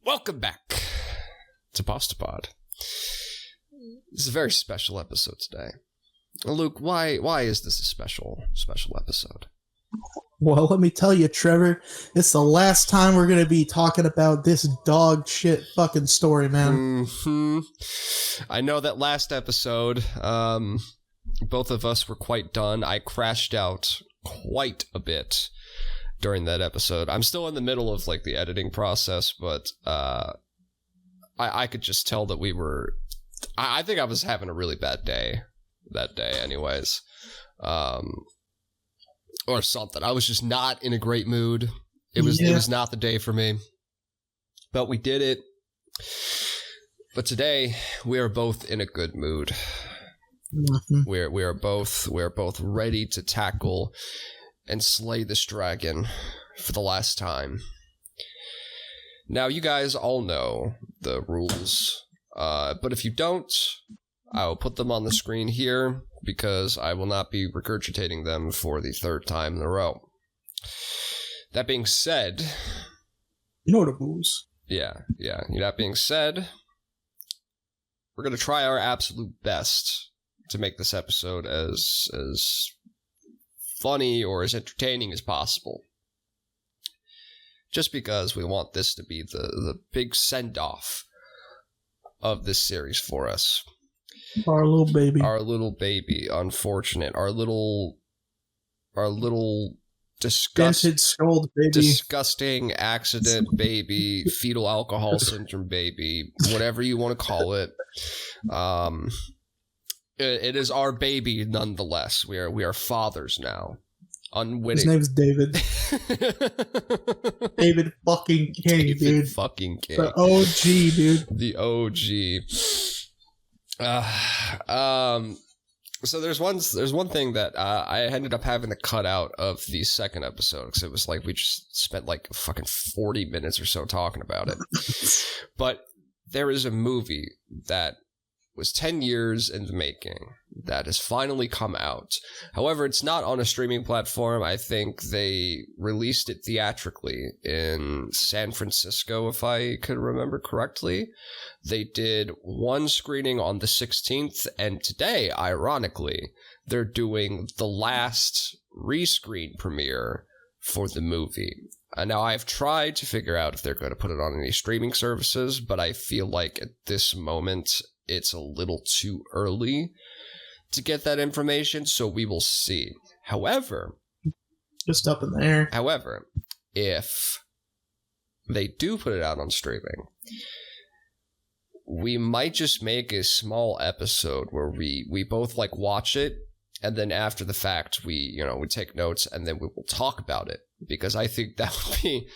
Welcome back to Pasta Pod. This is a very special episode today. Luke, why is this a special episode? Well, let me tell you, Trevor, it's the last time we're going to be talking about this dog shit fucking story, man. Mm-hmm. I know that last episode, both of us were quite done. I crashed out quite a bit during that episode. I'm still in the middle of like the editing process, but I could just tell that we were... I think I was having a really bad day that day anyways. Or something. I was just not in a great mood. It was not the day for me. But we did it. But today we are both in a good mood. Mm-hmm. We are both ready to tackle and slay this dragon for the last time. Now you guys all know the rules. But if you don't, I will put them on the screen here because I will not be regurgitating them for the third time in a row. That being said... You know the rules. Yeah. That being said, we're going to try our absolute best to make this episode as funny or as entertaining as possible. Just because we want this to be the big send-off of this series for us. Our little baby, unfortunate. Our little disgusting accident baby, fetal alcohol syndrome baby, whatever you want to call it. It is our baby nonetheless. We are fathers now. Unwitting. His name's David. David fucking King, David dude. Fucking King. The OG, dude. The OG. So there's one thing that I ended up having to cut out of the second episode because it was like we just spent like fucking 40 minutes or so talking about it. But there is a movie that was 10 years in the making that has finally come out. However, it's not on a streaming platform. I think they released it theatrically in San Francisco, if I could remember correctly. They did one screening on the 16th, and today, ironically, they're doing the last rescreen premiere for the movie. Now, I've tried to figure out if they're going to put it on any streaming services, but I feel like at this moment it's a little too early to get that information, so we will see. However, just up in the air. However, if they do put it out on streaming, we might just make a small episode where we both like watch it, and then after the fact we take notes and then we will talk about it, because I think that would be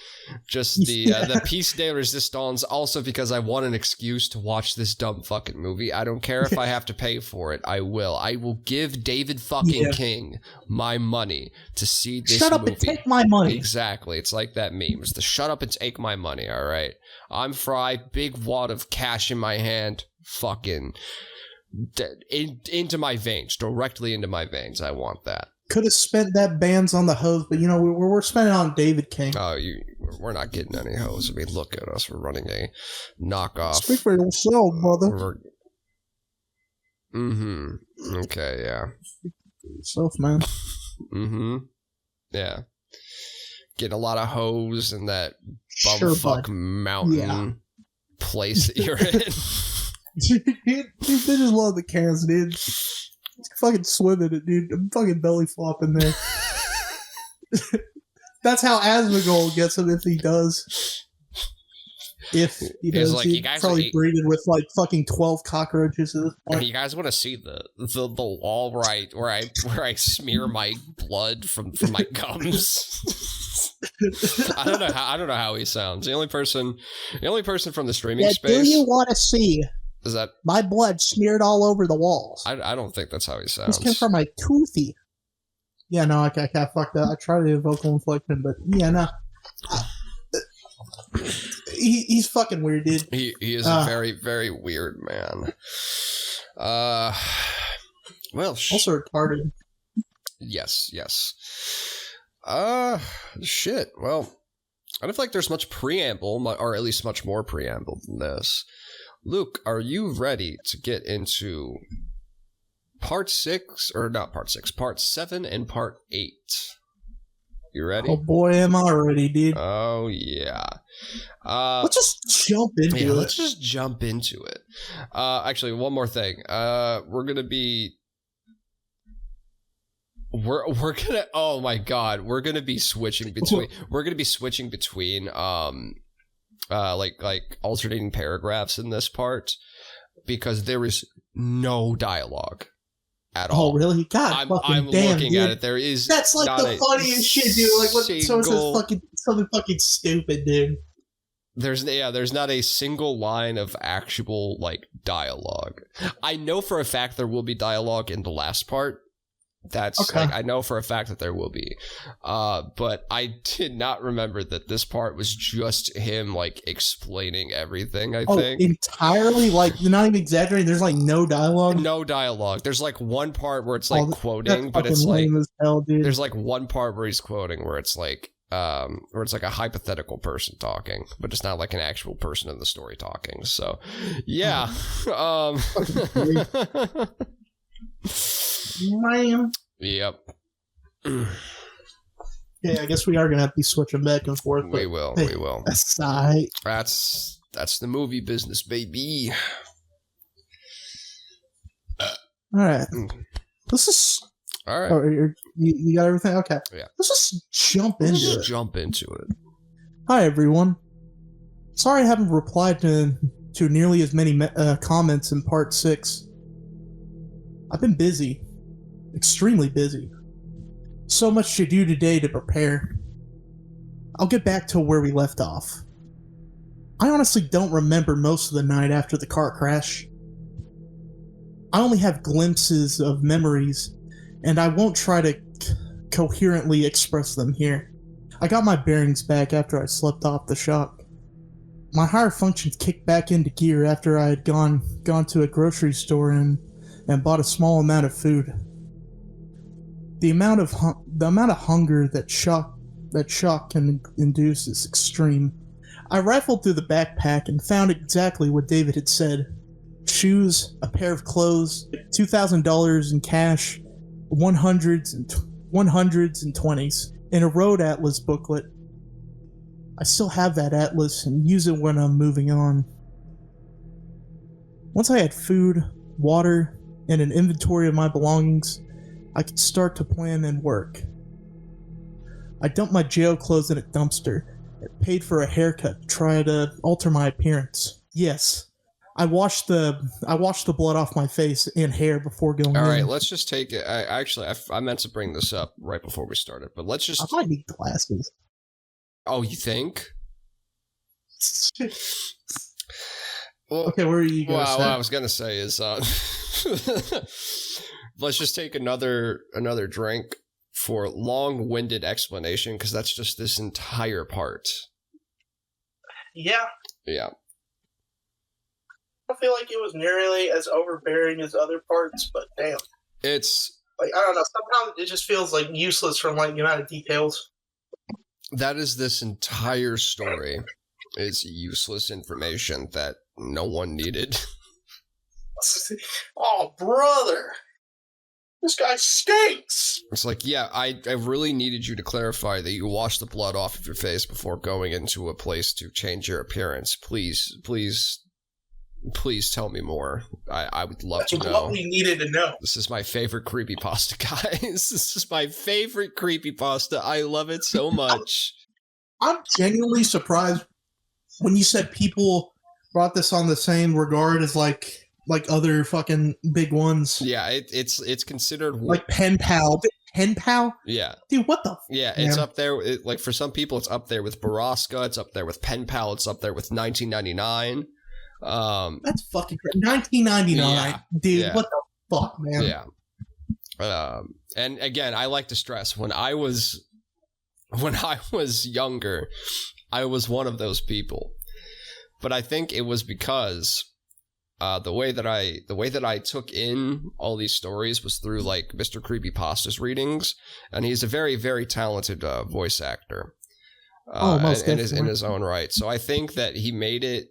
just the piece de resistance. Also because I want an excuse to watch this dumb fucking movie. I don't care if I have to pay for it. I will give David fucking King my money to see this movie. Shut up and take my money. Exactly. It's like that meme. It's the shut up and take my money. All right. I'm Fry, big wad of cash in my hand. Fucking into my veins, directly into my veins. I want that. Could have spent that bands on the hose, but we're spending on David King. Oh, we're not getting any hose. I mean, look at us. We're running a knockoff. Speak for yourself, brother. Okay, yeah. Speak for yourself, man. Yeah. Getting a lot of hose in that bumfuck mountain place that you're in. They just love the cans, dude. He's fucking swimming it, dude. I'm fucking belly flopping there. That's how Asmongold gets him if he does. If he does, like, he's probably breeding with like fucking 12 cockroaches at this point. You guys want to see the wall where I smear my blood from my gums? I don't know how he sounds. The only person from the streaming space. Do you want to see? Is that my blood smeared all over the walls? I don't think that's how he sounds. This came from my toothy. Yeah, no, I can't fuck that. I try to do vocal inflection, but yeah, no. He's fucking weird, dude. He is a very, very weird man. Well, also retarded. Yes. Shit. Well, I don't feel like there's much preamble, or at least much more preamble than this. Luke, are you ready to get into part 6, or not part 6, part 7 and part 8? You ready? Oh boy, am I ready, dude. Oh, yeah. Let's just jump into it. Let's just jump into it. Actually, one more thing. We're gonna be... We're gonna... Oh, my God. We're gonna be switching between... like alternating paragraphs in this part, because there is no dialogue at all. Oh, really? God, I'm looking at it. There is... That's like the funniest shit, dude. Like, what someone says something fucking stupid, dude. There's not a single line of actual, like, dialogue. I know for a fact there will be dialogue in the last part. That's okay. Like, I know for a fact that there will be. But I did not remember that this part was just him, like, explaining everything, I think. Entirely? Like, you're not even exaggerating? There's, like, no dialogue? No dialogue. There's, like, one part where it's, like, quoting, but it's, like... As hell, dude. There's, like, one part where he's quoting where it's, like... where it's like a hypothetical person talking, but it's not like an actual person in the story talking. So, yeah. Man. Yep. Yeah, I guess we are gonna have to be switching back and forth. We will. Aside. That's the movie business, baby. All right. Let's just. All right. Oh, you got everything? Okay. Yeah. Let's just jump into it. Hi, everyone. Sorry I haven't replied to nearly as many comments in part 6. I've been busy. Extremely busy. So much to do today to prepare. I'll get back to where we left off. I honestly don't remember most of the night after the car crash. I only have glimpses of memories, and I won't try to coherently express them here. I got my bearings back after I slept off the shock. My higher functions kicked back into gear after I had gone to a grocery store and bought a small amount of food. The amount of hunger that shock can induce is extreme. I rifled through the backpack and found exactly what David had said. Shoes, a pair of clothes, $2,000 in cash, 100s and 20s, and a road atlas booklet. I still have that atlas and use it when I'm moving on. Once I had food, water, and an inventory of my belongings, I could start to plan and work. I dumped my jail clothes in a dumpster and paid for a haircut to try to alter my appearance. Yes, I washed the blood off my face and hair before going in. All right, let's just take it. I meant to bring this up right before we started, but let's just... I might need glasses. Oh, you think? Well, okay, where are you going? Well, what I was going to say is... let's just take another drink for long-winded explanation, because that's just this entire part. Yeah. Yeah. I feel like it was nearly as overbearing as other parts, but damn. It's... like, I don't know, sometimes it just feels like useless from like the amount of details. That is this entire story. Is useless information that no one needed. Oh, brother. This guy stinks! It's like, yeah, I really needed you to clarify that you washed the blood off of your face before going into a place to change your appearance. Please tell me more. I would love to know. That's what we needed to know. This is my favorite creepypasta, guys. This is my favorite creepypasta. I love it so much. I'm genuinely surprised when you said people brought this on the same regard as like other fucking big ones. Yeah, it's considered like Pen Pal. Pen Pal? Yeah. Dude, what the? Yeah, it's up there. Like for some people, it's up there with Baraska. It's up there with Pen Pal. It's up there with 1999. That's fucking great. 1999, yeah, dude. Yeah. What the fuck, man? Yeah. And again, I like to stress when I was younger, I was one of those people. But I think it was because the way that I took in all these stories was through like Mr. Creepypasta's readings, and he's a very, very talented voice actor. Most definitely. in his own right. So I think that he made it.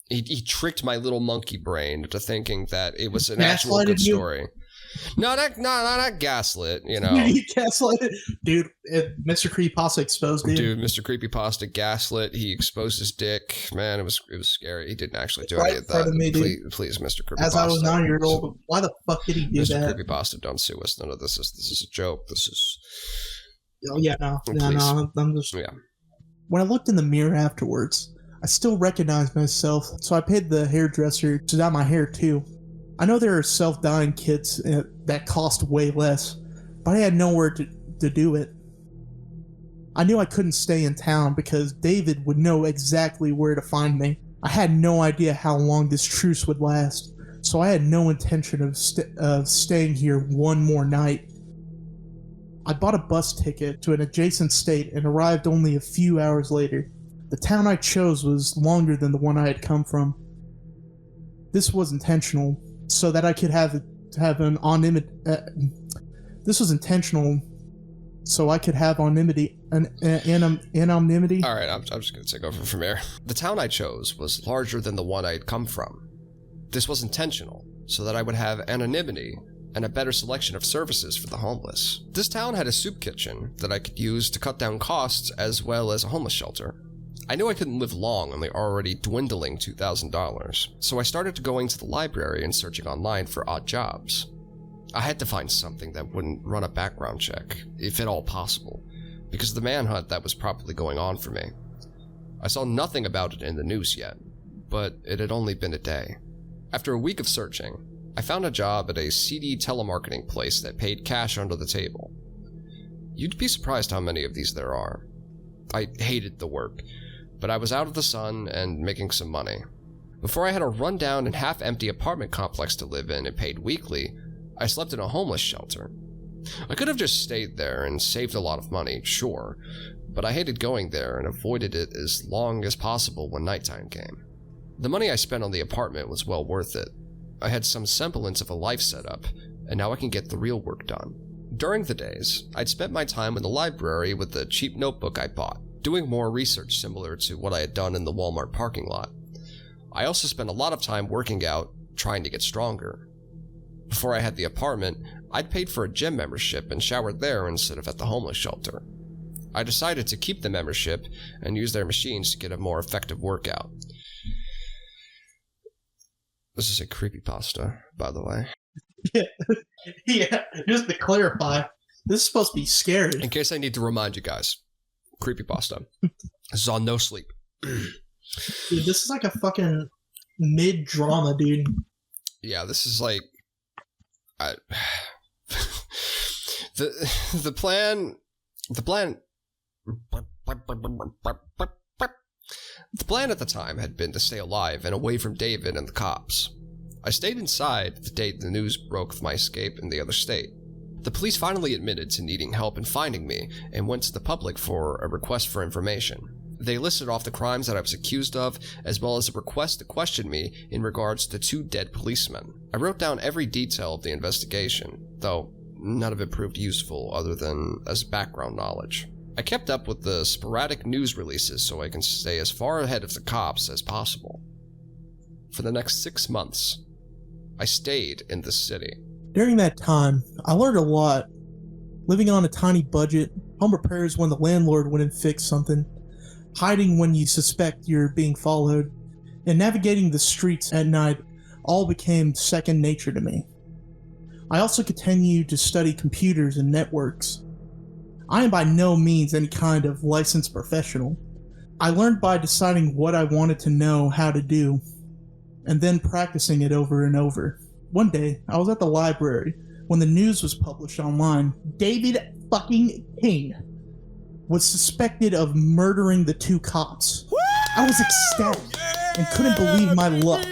He tricked my little monkey brain into thinking that it was an actual good story. No, not gaslit, you know. You gaslighted? Dude, Mr. Creepypasta exposed it. Dude, Mr. Creepypasta gaslit. He exposed his dick. Man, it was scary. He didn't actually do any of that. Me, please, Mr. Creepypasta. As I was 9 years old, why the fuck did he do that? Mr. Creepypasta, don't sue us. None of this is a joke. This is... Oh, yeah, no. I'm just... Yeah. When I looked in the mirror afterwards, I still recognized myself, so I paid the hairdresser to dye my hair too. I know there are self-dyeing kits that cost way less, but I had nowhere to do it. I knew I couldn't stay in town because David would know exactly where to find me. I had no idea how long this truce would last, so I had no intention of staying here one more night. I bought a bus ticket to an adjacent state and arrived only a few hours later. The town I chose was longer than the one I had come from. This was intentional, so that I could have an anonymity. This was intentional, so I could have anonymity. Anonymity. All right, I'm just gonna take over from here. The town I chose was larger than the one I had come from. This was intentional, so that I would have anonymity and a better selection of services for the homeless. This town had a soup kitchen that I could use to cut down costs as well as a homeless shelter. I knew I couldn't live long on the already dwindling $2,000, so I started going to the library and searching online for odd jobs. I had to find something that wouldn't run a background check, if at all possible, because of the manhunt that was probably going on for me. I saw nothing about it in the news yet, but it had only been a day. After a week of searching, I found a job at a CD telemarketing place that paid cash under the table. You'd be surprised how many of these there are. I hated the work, but I was out of the sun and making some money. Before I had a rundown and half-empty apartment complex to live in and paid weekly, I slept in a homeless shelter. I could have just stayed there and saved a lot of money, sure, but I hated going there and avoided it as long as possible when nighttime came. The money I spent on the apartment was well worth it. I had some semblance of a life set up, and now I can get the real work done. During the days, I'd spent my time in the library with the cheap notebook I bought, doing more research similar to what I had done in the Walmart parking lot. I also spent a lot of time working out, trying to get stronger. Before I had the apartment, I'd paid for a gym membership and showered there instead of at the homeless shelter. I decided to keep the membership and use their machines to get a more effective workout. This is a creepypasta, by the way. Yeah, just to clarify, this is supposed to be scary. In case I need to remind you guys, creepypasta. This is on no sleep. Dude, this is like a fucking mid-drama, dude. Yeah, this is like... The plan at the time had been to stay alive and away from David and the cops. I stayed inside the day the news broke of my escape in the other state. The police finally admitted to needing help in finding me and went to the public for a request for information. They listed off the crimes that I was accused of, as well as a request to question me in regards to 2 dead policemen. I wrote down every detail of the investigation, though none of it proved useful other than as background knowledge. I kept up with the sporadic news releases so I can stay as far ahead of the cops as possible. For the next 6 months, I stayed in the city. During that time, I learned a lot. Living on a tiny budget, home repairs when the landlord wouldn't fix something, hiding when you suspect you're being followed, and navigating the streets at night all became second nature to me. I also continued to study computers and networks. I am by no means any kind of licensed professional. I learned by deciding what I wanted to know how to do, and then practicing it over and over. One day, I was at the library when the news was published online. David fucking King was suspected of murdering the 2 cops. Woo! I was ecstatic and couldn't believe my luck.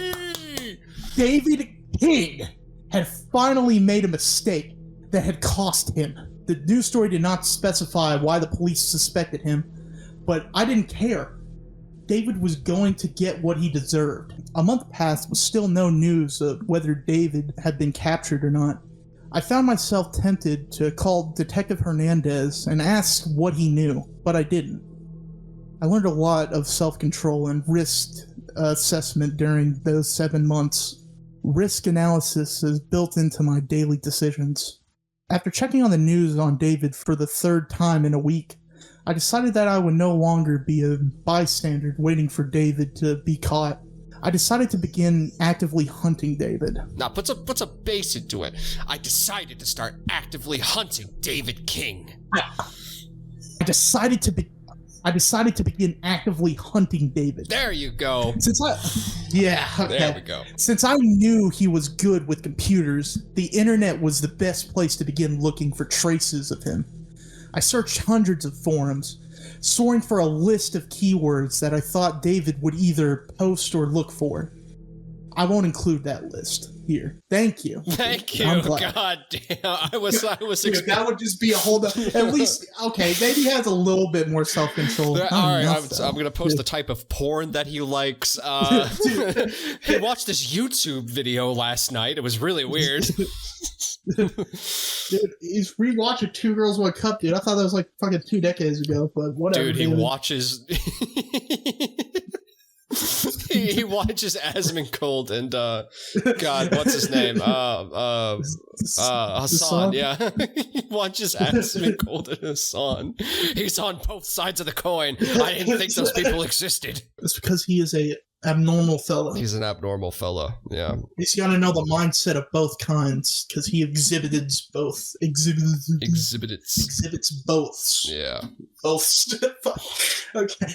David King had finally made a mistake that had cost him. The news story did not specify why the police suspected him, but I didn't care. David was going to get what he deserved. A month passed with still no news of whether David had been captured or not. I found myself tempted to call Detective Hernandez and ask what he knew, but I didn't. I learned a lot of self-control and risk assessment during those 7 months. Risk analysis is built into my daily decisions. After checking on the news on David for the 3rd time in a week, I decided that I would no longer be a bystander waiting for David to be caught. I decided to begin actively hunting David. Now, put a base into it. I decided to start actively hunting David King. I decided to begin actively hunting David. There you go. There we go. Since I knew he was good with computers, the internet was the best place to begin looking for traces of him. I searched hundreds of forums, soaring for a list of keywords that I thought David would either post or look for. I won't include that list here. Thank you. Thank you. God damn. I was Dude, that would just be a whole at least, okay, maybe he has a little bit more self-control. All right, I'm going to post the type of porn that he likes. He watched this YouTube video last night. It was really weird. Dude, he's rewatching Two Girls, One Cup, dude. I thought that was like fucking 2 decades ago, but whatever. Dude, he watches... he watches Asmongold and God, what's his name? Hassan. Yeah, he watches Asmongold and Hassan. He's on both sides of the coin. I didn't think those people existed. It's because he is a abnormal fellow. He's an abnormal fellow. Yeah, he's got to know the mindset of both kinds because he exhibits both. Exhibits both. Yeah, both. Okay.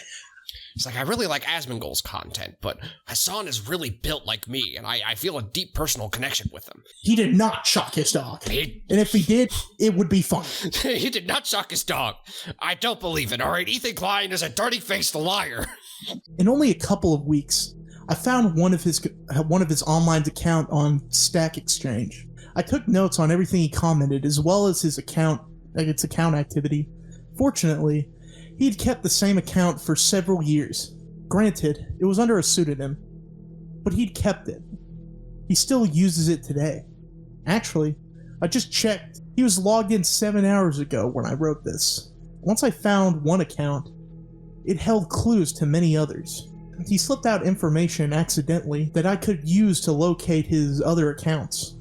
It's like, I really like Asmongold's content, but Hassan is really built like me, and I feel a deep personal connection with him. He did not shock his dog. And if he did, it would be fun. He did not shock his dog. I don't believe it, all right? Ethan Klein is a dirty-faced liar. In only a couple of weeks, I found one of his online account on Stack Exchange. I took notes on everything he commented, as well as its account activity. Fortunately, he'd kept the same account for several years. Granted, it was under a pseudonym, but he'd kept it. He still uses it today. Actually, I just checked. He was logged in 7 hours ago when I wrote this. Once I found one account, it held clues to many others. He slipped out information accidentally that I could use to locate his other accounts.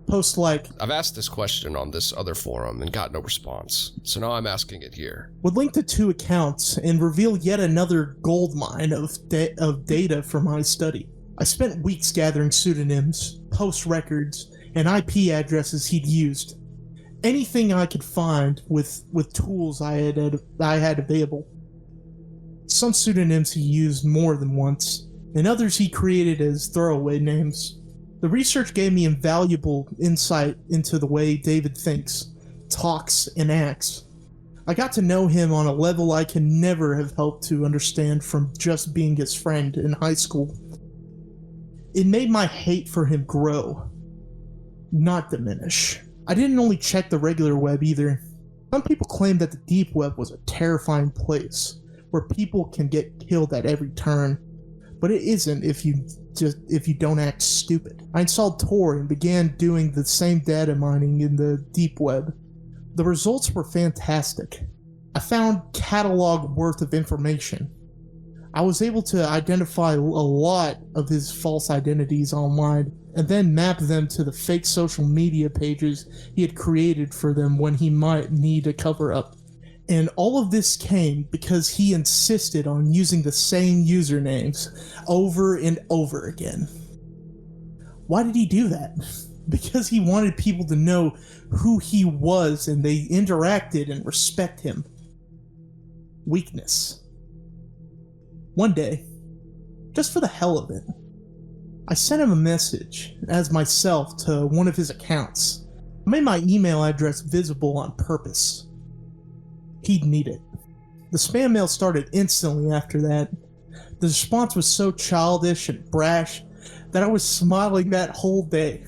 Post like, I've asked this question on this other forum and got no response, so now I'm asking it here. Would link to 2 accounts and reveal yet another goldmine of data for my study. I spent weeks gathering pseudonyms, post records, and IP addresses he'd used. Anything I could find with tools I had available. Some pseudonyms he used more than once, and others he created as throwaway names. The research gave me invaluable insight into the way David thinks, talks, and acts. I got to know him on a level I can never have hoped to understand from just being his friend in high school. It made my hate for him grow, not diminish. I didn't only check the regular web either. Some people claim that the deep web was a terrifying place, where people can get killed at every turn. But it isn't if you don't act stupid. I installed Tor and began doing the same data mining in the deep web. The results were fantastic. I found catalog worth of information. I was able to identify a lot of his false identities online and then map them to the fake social media pages he had created for them when he might need a cover-up. And all of this came because he insisted on using the same usernames over and over again. Why did he do that? Because he wanted people to know who he was and they interacted and respect him. Weakness. One day, just for the hell of it, I sent him a message as myself to one of his accounts. I made my email address visible on purpose. He'd need it. The spam mail started instantly after that. The response was so childish and brash that I was smiling that whole day.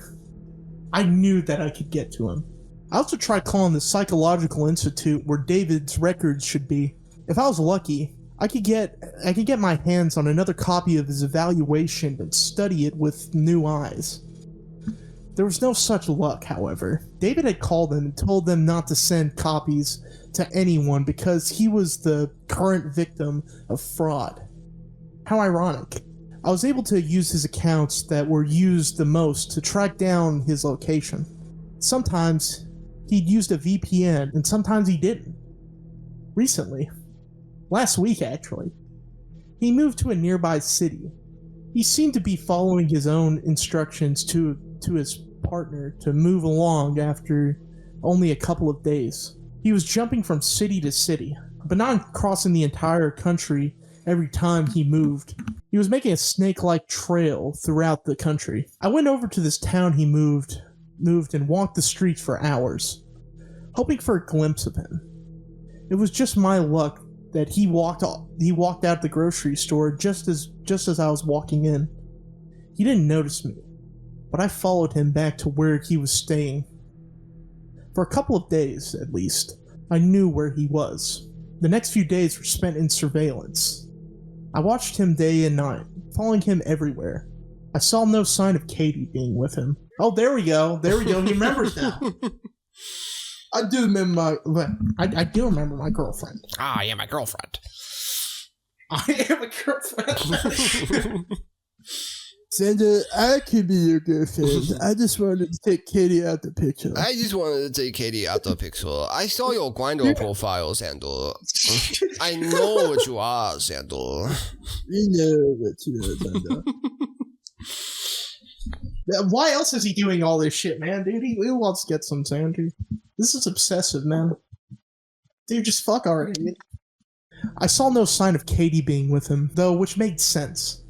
I knew that I could get to him. I also tried calling the Psychological Institute where David's records should be. If I was lucky, I could get my hands on another copy of his evaluation and study it with new eyes. There was no such luck, however. David had called them and told them not to send copies to anyone because he was the current victim of fraud. How ironic. I was able to use his accounts that were used the most to track down his location. Sometimes he'd used a VPN and sometimes he didn't. Recently, last week actually, he moved to a nearby city. He seemed to be following his own instructions to his partner to move along after only a couple of days. He was jumping from city to city, but not crossing the entire country every time he moved. He was making a snake-like trail throughout the country. I went over to this town he moved and walked the streets for hours, hoping for a glimpse of him. It was just my luck that he walked out the grocery store just as I was walking in. He didn't notice me, but I followed him back to where he was staying. For a couple of days, at least, I knew where he was. The next few days were spent in surveillance. I watched him day and night, following him everywhere. I saw no sign of Katie being with him. Oh, there we go. He remembers now. I do remember my girlfriend. Ah, yeah, my girlfriend. I am a girlfriend. Zander, I could be your girlfriend. I just wanted to take Katie out the picture. I saw your Grindr profile, Zander. I know what you are, Zander. We know what you are, Zander. Why else is he doing all this shit, man? Dude, he wants to get some Zander. This is obsessive, man. Dude, just fuck already. I saw no sign of Katie being with him, though, which made sense.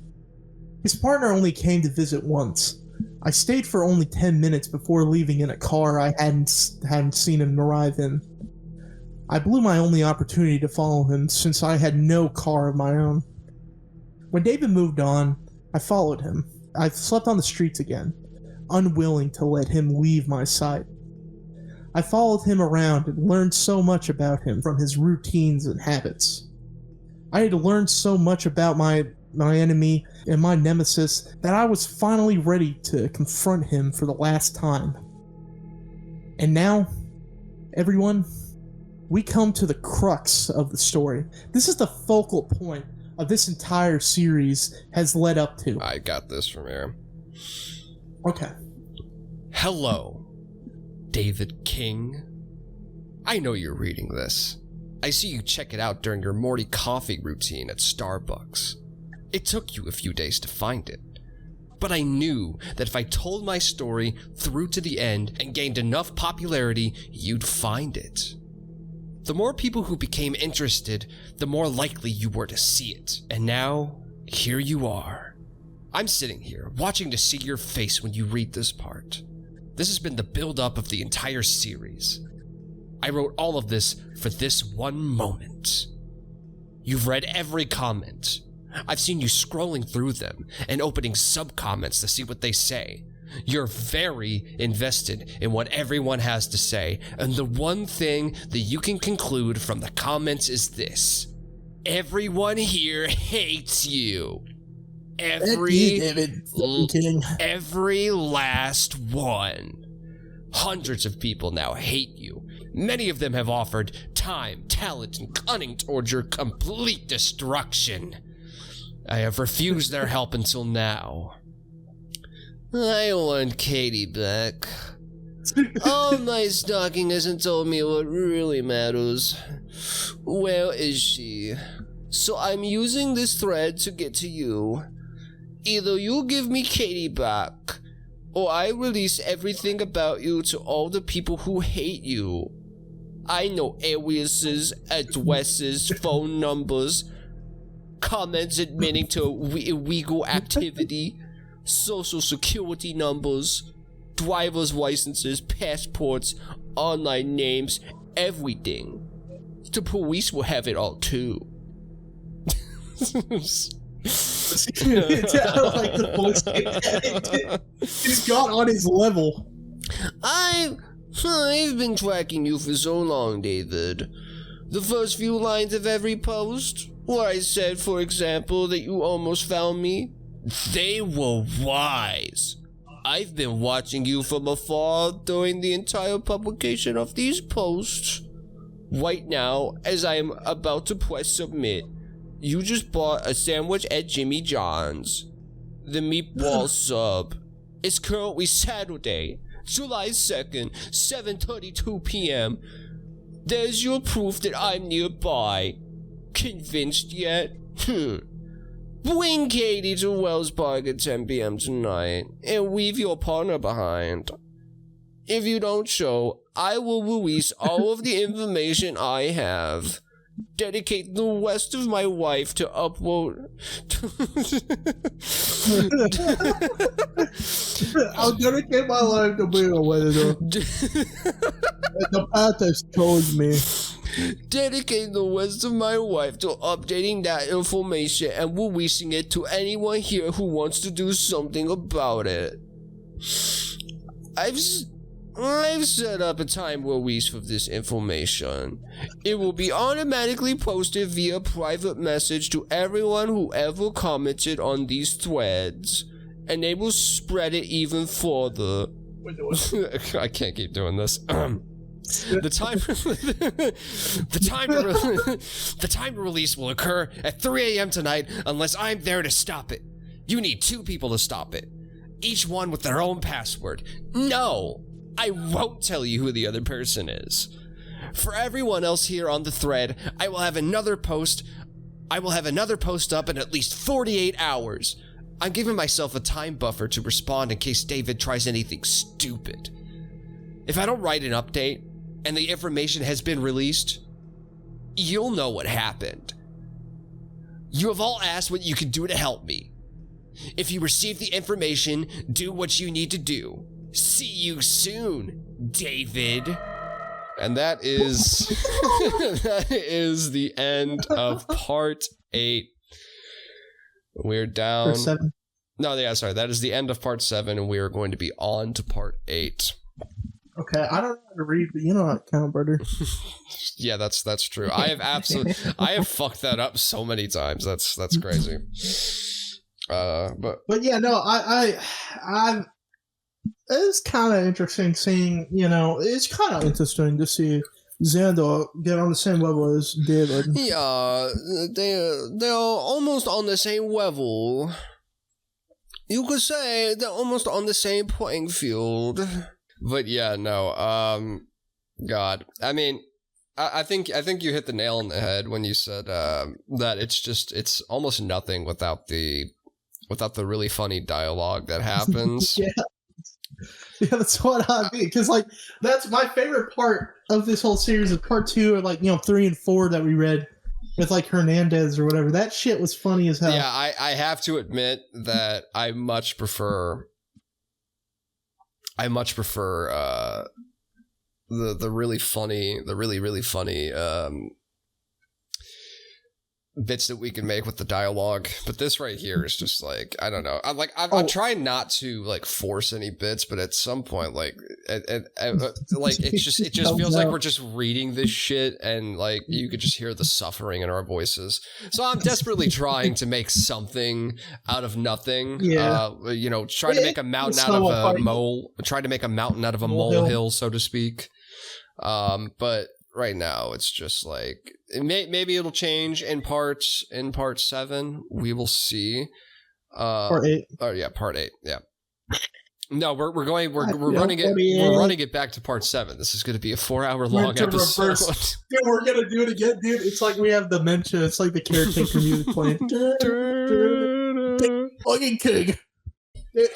His partner only came to visit once. I stayed for only 10 minutes before leaving in a car I hadn't seen him arrive in. I blew my only opportunity to follow him since I had no car of my own. When David moved on, I followed him. I slept on the streets again, unwilling to let him leave my sight. I followed him around and learned so much about him from his routines and habits. I had learned so much about my enemy and my nemesis that I was finally ready to confront him for the last time. And now, everyone, we come to the crux of the story. This is the focal point of this entire series has led up to. I got this from here. Okay. Hello, David King. I know you're reading this. I see you check it out during your morning coffee routine at Starbucks. It took you a few days to find it, but I knew that if I told my story through to the end and gained enough popularity, you'd find it. The more people who became interested, the more likely you were to see it. And now, here you are. I'm sitting here, watching to see your face when you read this part. This has been the build-up of the entire series. I wrote all of this for this one moment. You've read every comment. I've seen you scrolling through them and opening sub-comments to see what they say. You're very invested in what everyone has to say, and the one thing that you can conclude from the comments is this: everyone here hates you. Every last one. Hundreds of people now hate you. Many of them have offered time, talent, and cunning towards your complete destruction. I have refused their help until now. I want Katie back. All my stalking hasn't told me what really matters. Where is she? So I'm using this thread to get to you. Either you give me Katie back, or I release everything about you to all the people who hate you. I know aliases, addresses, phone numbers, comments admitting to illegal activity, social security numbers, driver's licenses, passports, online names, everything. The police will have it all too. Like the voice. He's got on his level. I've been tracking you for so long, David. The first few lines of every post, where I said, for example, that you almost found me, they were wise. I've been watching you from afar during the entire publication of these posts. Right now, as I am about to press submit, you just bought a sandwich at Jimmy John's. The meatball sub. It's currently Saturday, July 2nd, 7:32 p.m. There's your proof that I'm nearby. Convinced yet? Bring Katie to Wells Park at 10 p.m. tonight and leave your partner behind. If you don't show, I will release all of the information I have. Dedicate the rest of my life to upload. I'll dedicate my life to being a widow. The path has told me. Dedicate the rest of my life to updating that information and releasing it to anyone here who wants to do something about it. I've set up a time release for this information. It will be automatically posted via private message to everyone who ever commented on these threads, and they will spread it even further. I can't keep doing this. The time to release will occur at 3 a.m. tonight unless I'm there to stop it. You need 2 people to stop it, each one with their own password. No, I won't tell you who the other person is. For everyone else here on the thread, I will have another post up in at least 48 hours. I'm giving myself a time buffer to respond in case David tries anything stupid. If I don't write an update and the information has been released, you'll know what happened. You have all asked what you can do to help me. If you receive the information, do what you need to do. See you soon, David. And that is that is the end of part 8. We're down. 7. No, yeah, sorry. That is the end of part 7, and we are going to be on to part 8. Okay, I don't know how to read, but you know how to count, brother. Yeah, that's true. I have fucked that up so many times. That's crazy. But yeah, no, I'm. It's kind of interesting seeing. It's kind of interesting to see Zander get on the same level as David. Yeah, they're almost on the same level. You could say they're almost on the same playing field. But yeah, no, God, I mean, I think you hit the nail on the head when you said that it's almost nothing without the really funny dialogue that happens. Yeah, that's what I mean. Because that's my favorite part of this whole series is part 2 or 3 and 4 that we read with Hernandez or whatever. That shit was funny as hell. Yeah, I have to admit that I much prefer the really funny bits that we can make with the dialogue, but this right here is just I don't know. I'm trying not to force any bits, but at some point it just feels like we're just reading this shit, and you could just hear the suffering in our voices. So I'm desperately trying to make something out of nothing. Yeah. Trying to make a mountain out of a mole. Trying to make a mountain out of a molehill, so to speak. But right now it's just maybe it'll change in part 7. We will see. Part 8. Oh yeah, part 8. Yeah. No, we're running it back to part 7. This is going to be a 4-hour long episode. Dude, we're gonna do it again, dude. It's like we have dementia. It's like the caretaker music playing. Fucking King.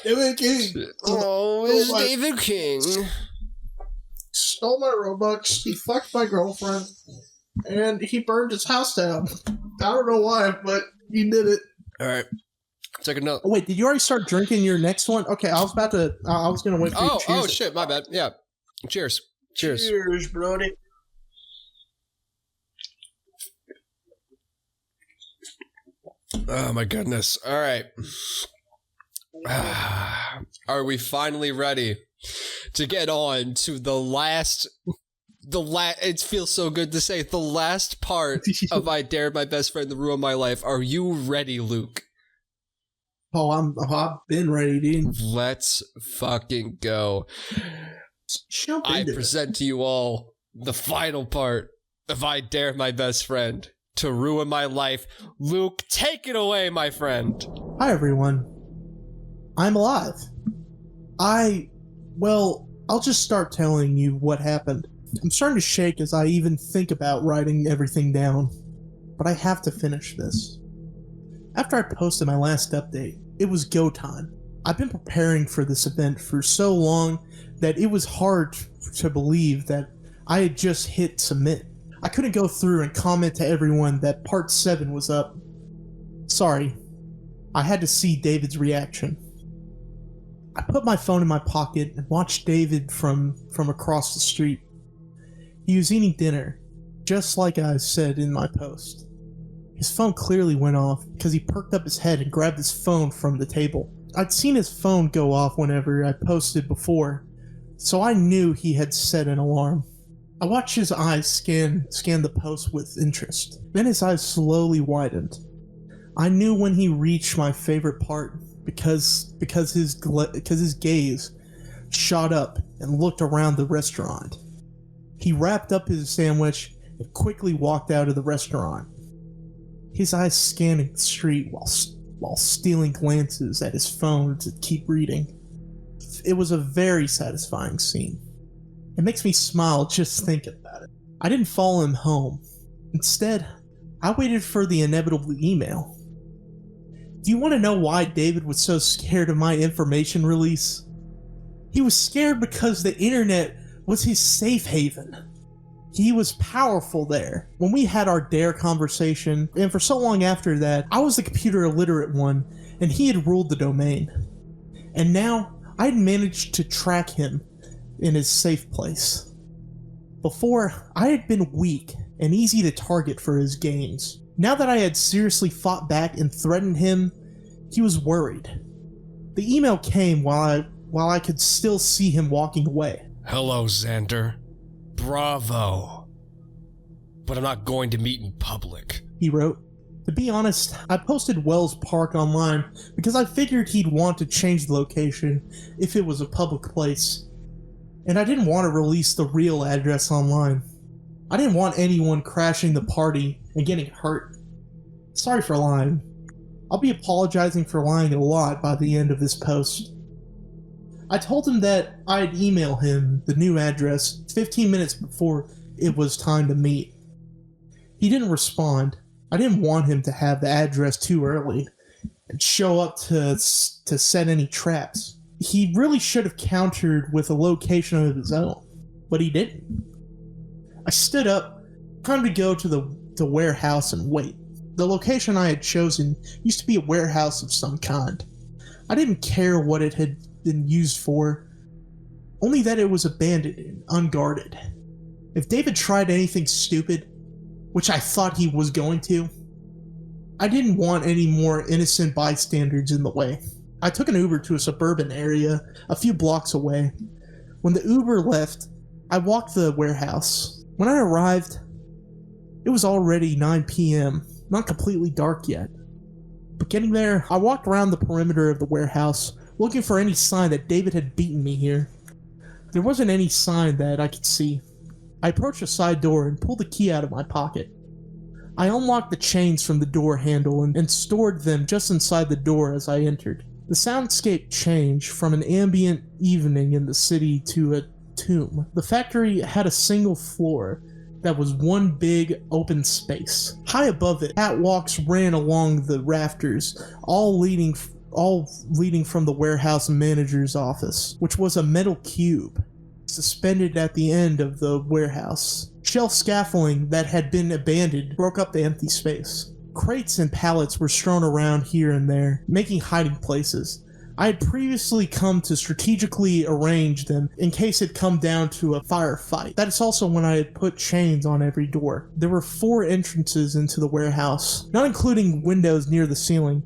David King. Oh, it's David King. Stole my Robux, he fucked my girlfriend, and he burned his house down. I don't know why, but he did it. Alright. Take a note. Oh, wait, did you already start drinking your next one? Okay, I was gonna wait for you to choose Oh, shit, my bad. Yeah. Cheers. Cheers, brody. Oh, my goodness. Alright. Are we finally ready to get on to the last, it feels so good to say, the last part of I Dared My Best Friend to Ruin My Life. Are you ready, Luke? I've been ready, dude. Let's fucking go. I present to you all the final part of I Dare My Best Friend to Ruin My Life. Luke, take it away, my friend. Hi, everyone. I'm alive. I'll just start telling you what happened. I'm starting to shake as I even think about writing everything down, but I have to finish this. After I posted my last update, it was go time. I've been preparing for this event for so long that it was hard to believe that I had just hit submit. I couldn't go through and comment to everyone that part 7 was up. Sorry, I had to see David's reaction. I put my phone in my pocket and watched David from across the street. He was eating dinner, just like I said in my post. His phone clearly went off because he perked up his head and grabbed his phone from the table. I'd seen his phone go off whenever I posted before, so I knew he had set an alarm. I watched his eyes scan the post with interest. Then his eyes slowly widened. I knew when he reached my favorite part because his gaze shot up and looked around the restaurant. He wrapped up his sandwich and quickly walked out of the restaurant. His eyes scanning the street while stealing glances at his phone to keep reading. It was a very satisfying scene. It makes me smile just thinking about it. I didn't follow him home. Instead, I waited for the inevitable email. Do you want to know why David was so scared of my information release? He was scared because the internet was his safe haven. He was powerful there. When we had our dare conversation, and for so long after that, I was the computer illiterate one, and he had ruled the domain. And now, I had managed to track him in his safe place. Before, I had been weak and easy to target for his games. Now that I had seriously fought back and threatened him, he was worried. The email came while I could still see him walking away. Hello, Zander. Bravo. But I'm not going to meet in public, he wrote. To be honest, I posted Wells Park online because I figured he'd want to change the location if it was a public place. And I didn't want to release the real address online. I didn't want anyone crashing the party and getting hurt. Sorry for lying. I'll be apologizing for lying a lot by the end of this post. I told him that I'd email him the new address 15 minutes before it was time to meet. He didn't respond. I didn't want him to have the address too early and show up to set any traps. He really should have countered with a location of his own, but he didn't. I stood up, time to go to the warehouse and wait. The location I had chosen used to be a warehouse of some kind. I didn't care what it had been used for, only that it was abandoned and unguarded. If David tried anything stupid, which I thought he was going to, I didn't want any more innocent bystanders in the way. I took an Uber to a suburban area a few blocks away. When the Uber left, I walked the warehouse. When I arrived, it was already 9 p.m., not completely dark yet. But getting there, I walked around the perimeter of the warehouse, looking for any sign that David had beaten me here. There wasn't any sign that I could see. I approached a side door and pulled the key out of my pocket. I unlocked the chains from the door handle and stored them just inside the door as I entered. The soundscape changed from an ambient evening in the city to a tomb. The factory had a single floor that was one big open space. High above it, catwalks ran along the rafters, all leading from the warehouse manager's office, which was a metal cube suspended at the end of the warehouse. Shelf scaffolding that had been abandoned broke up the empty space. Crates and pallets were strewn around here and there, making hiding places. I had previously come to strategically arrange them in case it come down to a firefight. That is also when I had put chains on every door. There were 4 entrances into the warehouse, not including windows near the ceiling.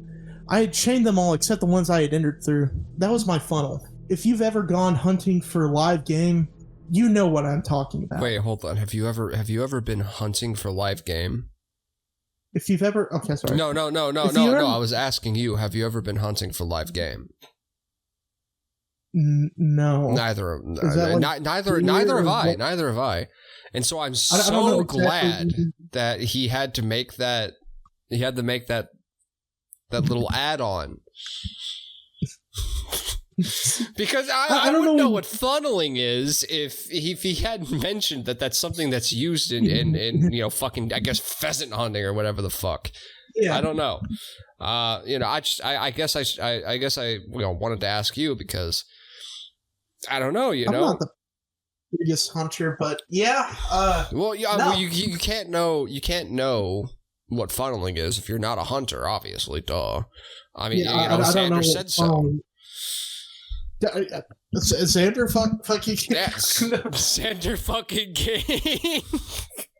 I had chained them all except the ones I had entered through. That was my funnel. If you've ever gone hunting for live game, you know what I'm talking about. Wait, hold on. Have you ever been hunting for live game? If you've ever... Okay, sorry. No. I was asking you, have you ever been hunting for live game? No. Neither have I. Neither have I. And so I'm so glad that he had to make that. He had to make that little add-on. Because I don't know what funneling is if he hadn't mentioned that that's something that's used in fucking, I guess, pheasant hunting or whatever the fuck. Yeah. I don't know. I guess I wanted to ask you because I don't know, I'm not the biggest hunter, but yeah. You can't know what funneling is if you're not a hunter, obviously, duh. I mean, Zander said so. Zander fucking king. Yes. Zander fucking king.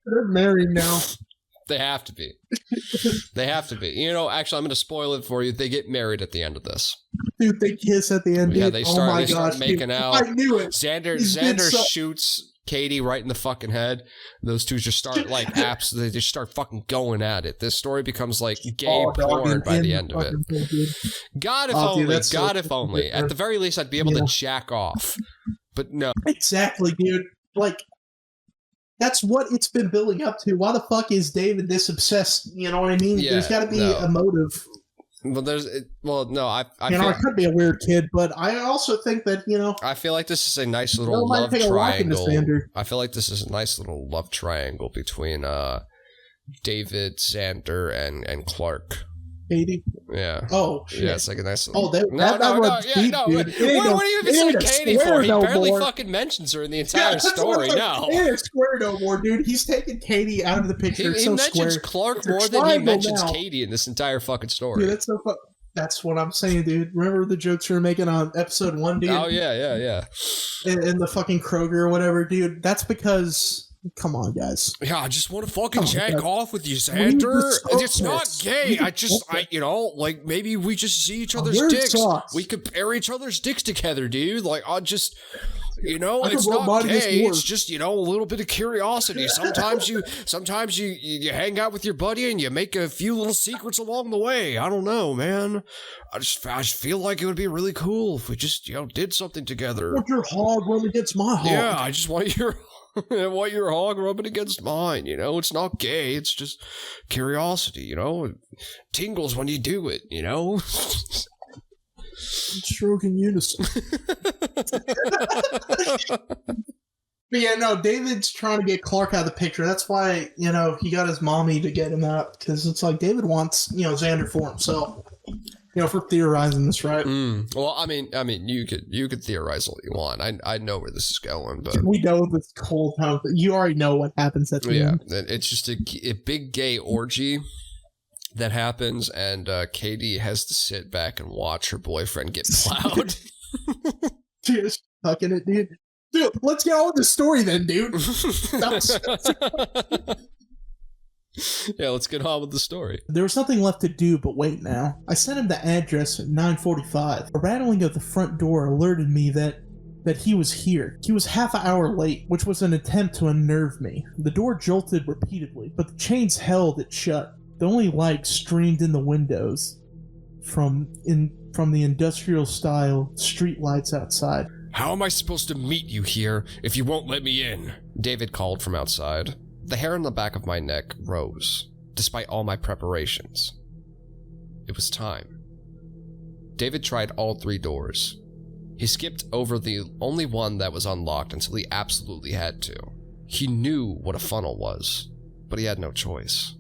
They're married now. They have to be. They have to be. Actually, I'm going to spoil it for you. They get married at the end of this. Dude, they kiss at the end. Yeah, they start making out. I knew it. Xander shoots Katie right in the fucking head. Those two just start they just start fucking going at it. This story becomes like gay porn by the end of it. God if only. At the very least, I'd be able to jack off. But no. Exactly, dude. Like, that's what it's been building up to. Why the fuck is David this obsessed? You know what I mean? Yeah, there's got to be a motive. I I could be a weird kid, but I also think that, I feel like this is a nice little love triangle. I feel like this is a nice little love triangle between David, Zander, and Clark. Katie? Yeah. Oh, shit. Yeah, it's like a nice little... Oh, What do you even say Katie for? He barely fucking mentions her in the entire story. No. He ain't square no more, dude. He's taking Katie out of the picture. He mentions Clark more than he mentions Katie in this entire fucking story. Dude, that's what I'm saying, dude. Remember the jokes we were making on episode 1, dude? Oh, yeah. In the fucking Kroger or whatever, dude. That's because... Come on, guys. Yeah, I just want to fucking jack off with you, Zander. It's not gay. Maybe we just see each other's dicks. We could pair each other's dicks together, dude. Like, I'll just... it's not gay. It's just, a little bit of curiosity. Sometimes you hang out with your buddy and you make a few little secrets along the way. I don't know, man. I just feel like it would be really cool if we just, did something together. I want your hog rub against my hog. Yeah, I just want your hog rubbing against mine. It's not gay. It's just curiosity. It tingles when you do it. Stroking unison. But yeah, no, David's trying to get Clark out of the picture. That's why, he got his mommy to get him out, because it's like David wants, Zander for himself. For theorizing this, right? Well, I mean, you could theorize all you want. I know where this is going, but we know this whole time. You already know what happens at the end. It's just a big gay orgy that happens, and Katie has to sit back and watch her boyfriend get plowed. Just fucking it, dude. Dude, let's get on with the story then, dude. Yeah, let's get on with the story. There was nothing left to do but wait now. I sent him the address at 9:45. A rattling of the front door alerted me that he was here. He was half an hour late, which was an attempt to unnerve me. The door jolted repeatedly, but the chains held it shut. The only light streamed in the windows from the industrial-style street lights outside. How am I supposed to meet you here if you won't let me in? David called from outside. The hair on the back of my neck rose, despite all my preparations. It was time. David tried all 3 doors. He skipped over the only one that was unlocked until he absolutely had to. He knew what a funnel was, but he had no choice.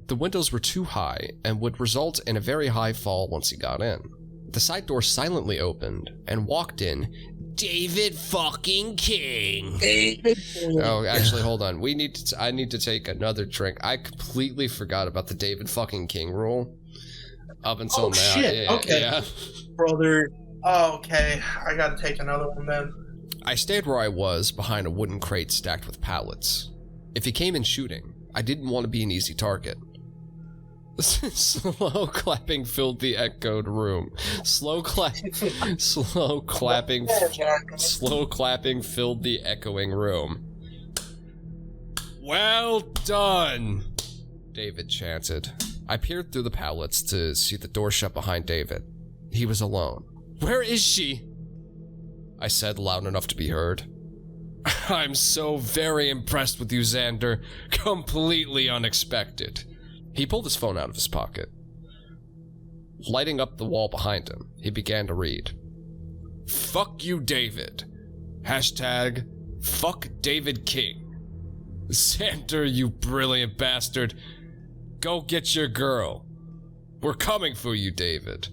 The windows were too high and would result in a very high fall once he got in. The side door silently opened and walked in David fucking King. Oh, actually, hold on. I need to take another drink. I completely forgot about the David fucking King rule. Up until now. Shit. Yeah, okay. Yeah. Brother. Oh, okay. I gotta take another one then. I stayed where I was, behind a wooden crate stacked with pallets. If he came in shooting, I didn't want to be an easy target. Slow clapping filled the echoed room. Slow clapping filled the echoing room. Well done. David chanted. I peered through the pallets to see the door shut behind David. He was alone. Where is she? I said loud enough to be heard. I'm so very impressed with you, Zander. Completely unexpected. He pulled his phone out of his pocket. Lighting up the wall behind him, he began to read. Fuck you, David. Hashtag fuck David King. Zander, you brilliant bastard. Go get your girl. We're coming for you, David.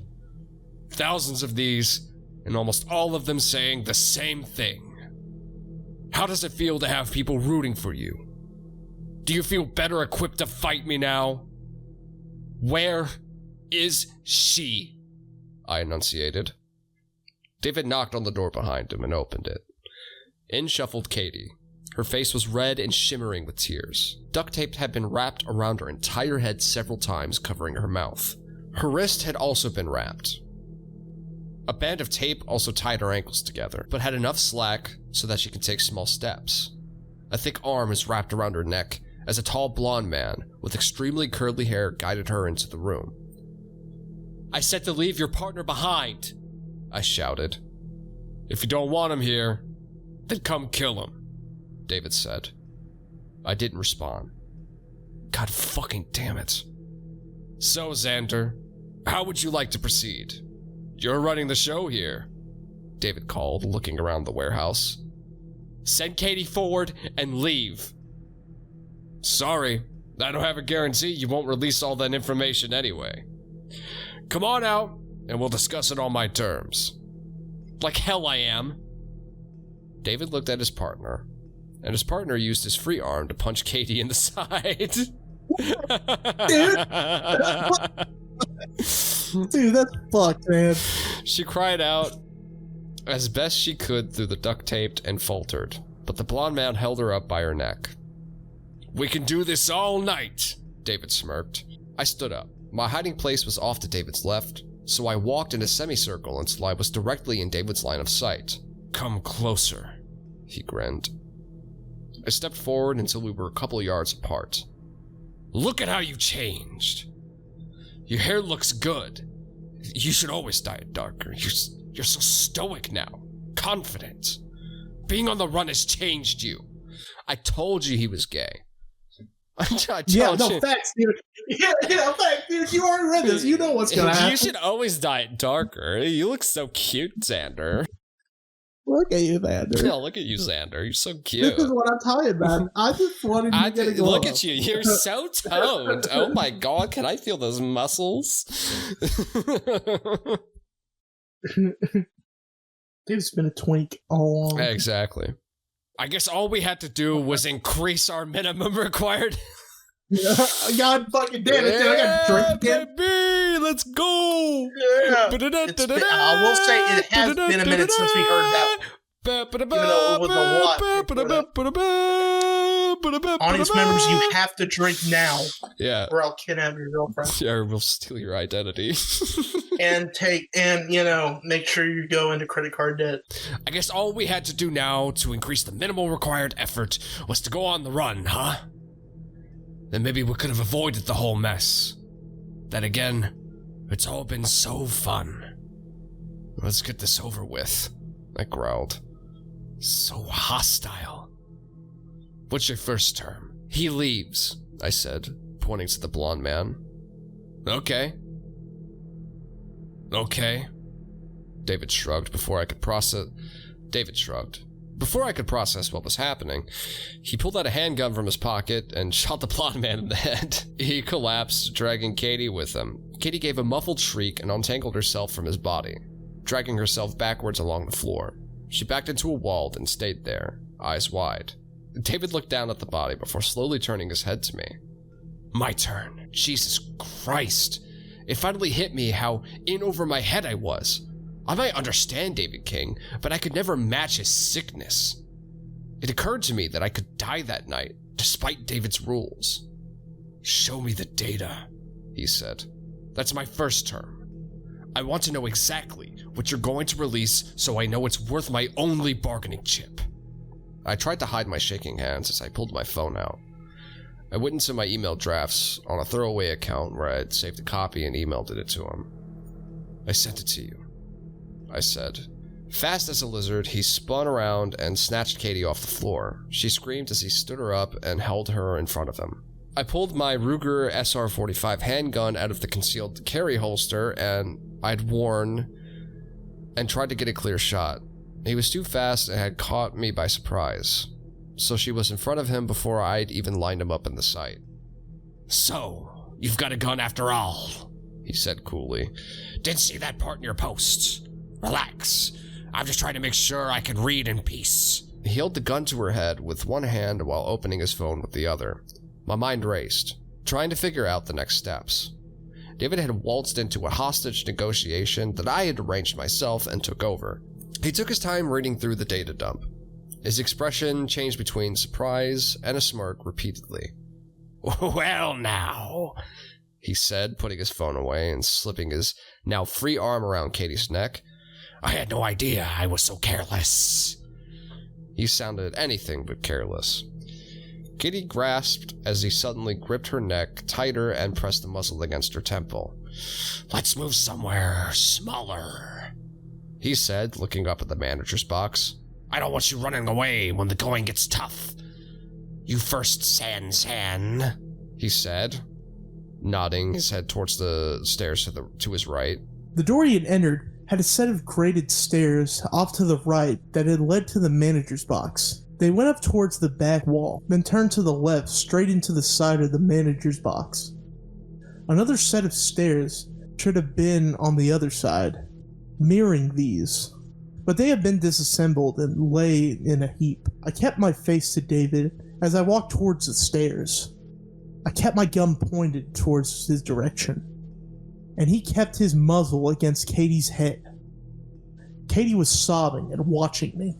Thousands of these, and almost all of them saying the same thing. How does it feel to have people rooting for you? Do you feel better equipped to fight me now? Where is she? I enunciated. David knocked on the door behind him and opened it. In shuffled Katie. Her face was red and shimmering with tears. Duct tape had been wrapped around her entire head several times, covering her mouth. Her wrist had also been wrapped. A band of tape also tied her ankles together, but had enough slack so that she could take small steps. A thick arm is wrapped around her neck as a tall blonde man with extremely curly hair guided her into the room. I said to leave your partner behind, I shouted. If you don't want him here, then come kill him, David said. I didn't respond. God fucking damn it. So, Zander, how would you like to proceed? You're running the show here, David called, looking around the warehouse. Send Katie forward and leave. Sorry, I don't have a guarantee you won't release all that information anyway. Come on out, and we'll discuss it on my terms. Like hell I am. David looked at his partner, and his partner used his free arm to punch Katie in the side. Dude, that's fucked, man. She cried out as best she could through the duct tape and faltered, but the blonde man held her up by her neck. We can do this all night, David smirked. I stood up. My hiding place was off to David's left, so I walked in a semicircle until I was directly in David's line of sight. Come closer, he grinned. I stepped forward until we were a couple yards apart. Look at how you changed. Your hair looks good. You should always dye it darker. You're so stoic now. Confident. Being on the run has changed you. I told you he was gay. Facts, dude. Yeah, facts, dude. You already read this. You know what's gonna happen. You should always dye it darker. You look so cute, Zander. Look at you, Zander. Yeah, look at you, Zander. You're so cute. This is what I'm talking about. I just wanted you to get a glow. Look at you. You're so toned. Oh my god, can I feel those muscles? Dude's been a twink all along. Exactly. I guess all we had to do was increase our minimum required. God fucking damn it, dude. I got to drink again. Baby, let's go. Yeah. I will say it has been a minute since we heard that. Even though it was a lot. Audience members, you have to drink now. Yeah. Or I'll kidnap your girlfriend. Yeah, or we'll steal your identity. and make sure you go into credit card debt. I guess all we had to do now to increase the minimal required effort was to go on the run, huh? Then maybe we could have avoided the whole mess. Then again, it's all been so fun. Let's get this over with, I growled. So hostile. What's your first term? He leaves, I said, pointing to the blonde man. Okay. David shrugged before I could process what was happening. He pulled out a handgun from his pocket and shot the blonde man in the head. He collapsed, dragging Katie with him. Katie gave a muffled shriek and untangled herself from his body, dragging herself backwards along the floor. She backed into a wall and stayed there, eyes wide. David looked down at the body before slowly turning his head to me. My turn. Jesus Christ. It finally hit me how in over my head I was. I might understand David King, but I could never match his sickness. It occurred to me that I could die that night, despite David's rules. Show me the data, he said. That's my first term. I want to know exactly what you're going to release so I know it's worth my only bargaining chip. I tried to hide my shaking hands as I pulled my phone out. I went into my email drafts on a throwaway account where I had saved a copy and emailed it to him. I sent it to you, I said. Fast as a lizard, he spun around and snatched Katie off the floor. She screamed as he stood her up and held her in front of him. I pulled my Ruger SR-45 handgun out of the concealed carry holster I'd worn and tried to get a clear shot. He was too fast and had caught me by surprise, so she was in front of him before I'd even lined him up in the sight. So, you've got a gun after all, he said coolly. Didn't see that part in your post. Relax. I'm just trying to make sure I can read in peace. He held the gun to her head with one hand while opening his phone with the other. My mind raced, trying to figure out the next steps. David had waltzed into a hostage negotiation that I had arranged myself and took over. He took his time reading through the data dump. His expression changed between surprise and a smirk repeatedly. Well now, he said, putting his phone away and slipping his now free arm around Katie's neck. I had no idea I was so careless. He sounded anything but careless. Katie grasped as he suddenly gripped her neck tighter and pressed the muzzle against her temple. Let's move somewhere smaller, he said, looking up at the manager's box. I don't want you running away when the going gets tough. You first, San, he said, nodding his head towards the stairs to his right. The door he had entered had a set of graded stairs off to the right that had led to the manager's box. They went up towards the back wall, then turned to the left straight into the side of the manager's box. Another set of stairs should have been on the other side, mirroring these, but they had been disassembled and lay in a heap. I kept my face to David as I walked towards the stairs. I kept my gun pointed towards his direction, and he kept his muzzle against Katie's head. Katie was sobbing and watching me.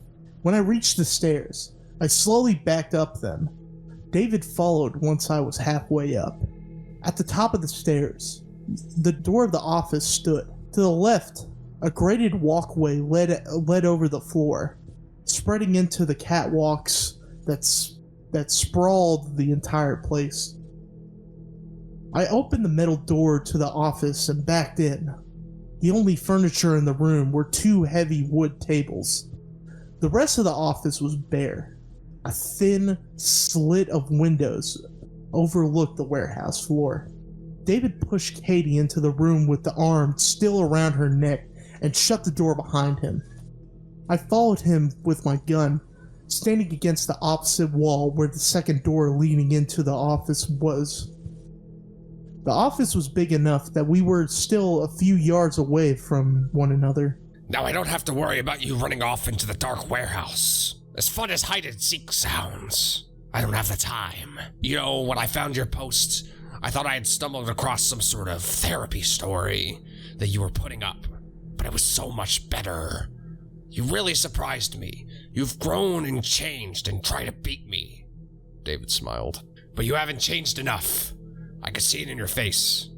When I reached the stairs, I slowly backed up them. David followed once I was halfway up. At the top of the stairs, the door of the office stood. To the left, a graded walkway led over the floor, spreading into the catwalks that sprawled the entire place. I opened the metal door to the office and backed in. The only furniture in the room were two heavy wood tables. The rest of the office was bare. A thin slit of windows overlooked the warehouse floor. David pushed Katie into the room with the arm still around her neck and shut the door behind him. I followed him with my gun, standing against the opposite wall where the second door leading into the office was. The office was big enough that we were still a few yards away from one another. Now I don't have to worry about you running off into the dark warehouse. As fun as hide and seek sounds, I don't have the time. You know, when I found your post, I thought I had stumbled across some sort of therapy story that you were putting up, but it was so much better. You really surprised me. You've grown and changed and tried to beat me. David smiled. But you haven't changed enough. I can see it in your face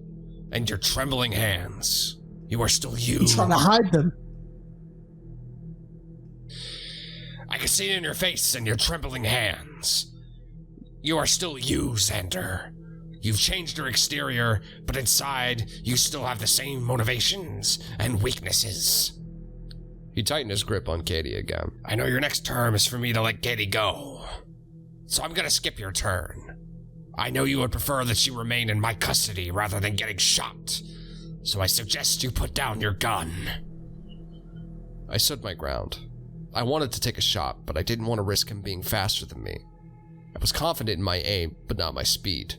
and your trembling hands. You are still you. He's trying to hide them. I can see it in your face and your trembling hands. You are still you, Zander. You've changed your exterior, but inside, you still have the same motivations and weaknesses. He tightened his grip on Katie again. I know your next term is for me to let Katie go, so I'm gonna skip your turn. I know you would prefer that she remain in my custody rather than getting shot, so I suggest you put down your gun. I stood my ground. I wanted to take a shot, but I didn't want to risk him being faster than me. I was confident in my aim, but not my speed.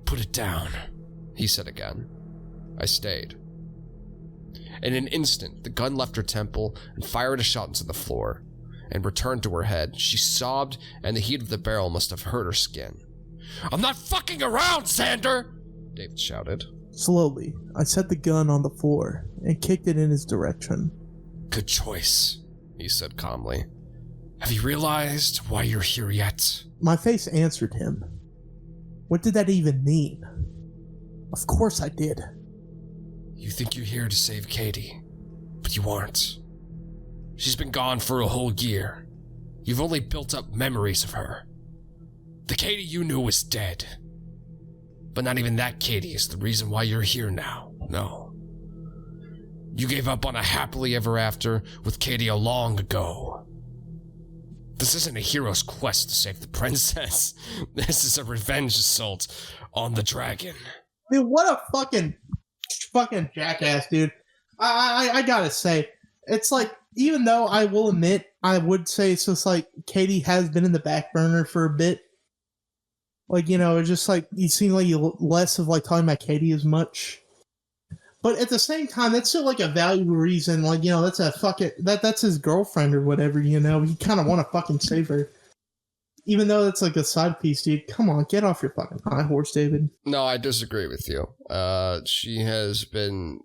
Put it down, he said again. I stayed. In an instant, the gun left her temple and fired a shot into the floor, and returned to her head. She sobbed, and the heat of the barrel must have hurt her skin. I'm not fucking around, Zander! David shouted. Slowly, I set the gun on the floor and kicked it in his direction. Good choice, he said calmly. Have you realized why you're here yet? My face answered him. What did that even mean? Of course I did. You think you're here to save Katie, but you aren't. She's been gone for a whole year. You've only built up memories of her. The Katie you knew was dead. But not even that Katie is the reason why you're here now. No. You gave up on a happily ever after with Katie long ago. This isn't a hero's quest to save the princess. This is a revenge assault on the dragon. Dude, what a fucking jackass, dude. I gotta say, it's like, even though I will admit, I would say it's just like Katie has been in the back burner for a bit. Like, you know, it's just like you seem like you less of like talking about Katie as much. But at the same time, that's still like a valuable reason. Like, you know, that's a fucking that's his girlfriend or whatever. You know, you kind of want to fucking save her, even though that's like a side piece, dude. Come on, get off your fucking high horse, David. No, I disagree with you. She has been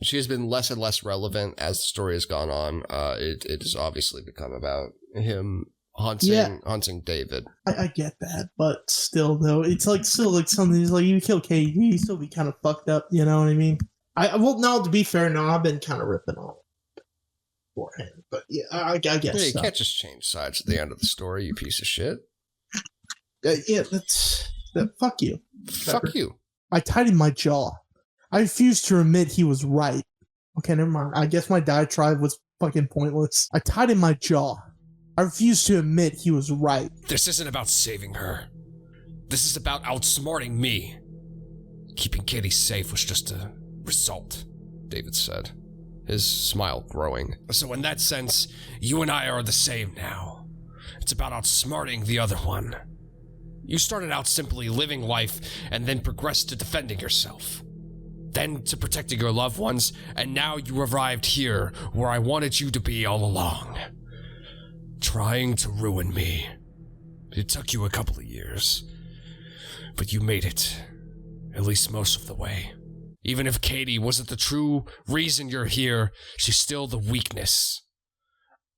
less and less relevant as the story has gone on. It has obviously become about him hunting David. I get that, but still, though, it's like still like something. It's like you kill Katie, you still be kind of fucked up. You know what I mean? Well, no. To be fair, no, I've been kind of ripping on for him, but yeah, I guess. Yeah, you can't just change sides at the end of the story, you piece of shit. Yeah, fuck you. Fuck you. I tightened my jaw. I refused to admit he was right. Okay, never mind. I guess my diatribe was fucking pointless. I tightened my jaw. I refuse to admit he was right. This isn't about saving her. This is about outsmarting me. Keeping Katie safe was just a result, David said, his smile growing. So in that sense, you and I are the same now. It's about outsmarting the other one. You started out simply living life and then progressed to defending yourself. Then to protecting your loved ones, and now you arrived here where I wanted you to be all along. Trying to ruin me. It took you a couple of years, but you made it, at least most of the way. Even if Katie wasn't the true reason you're here, she's still the weakness.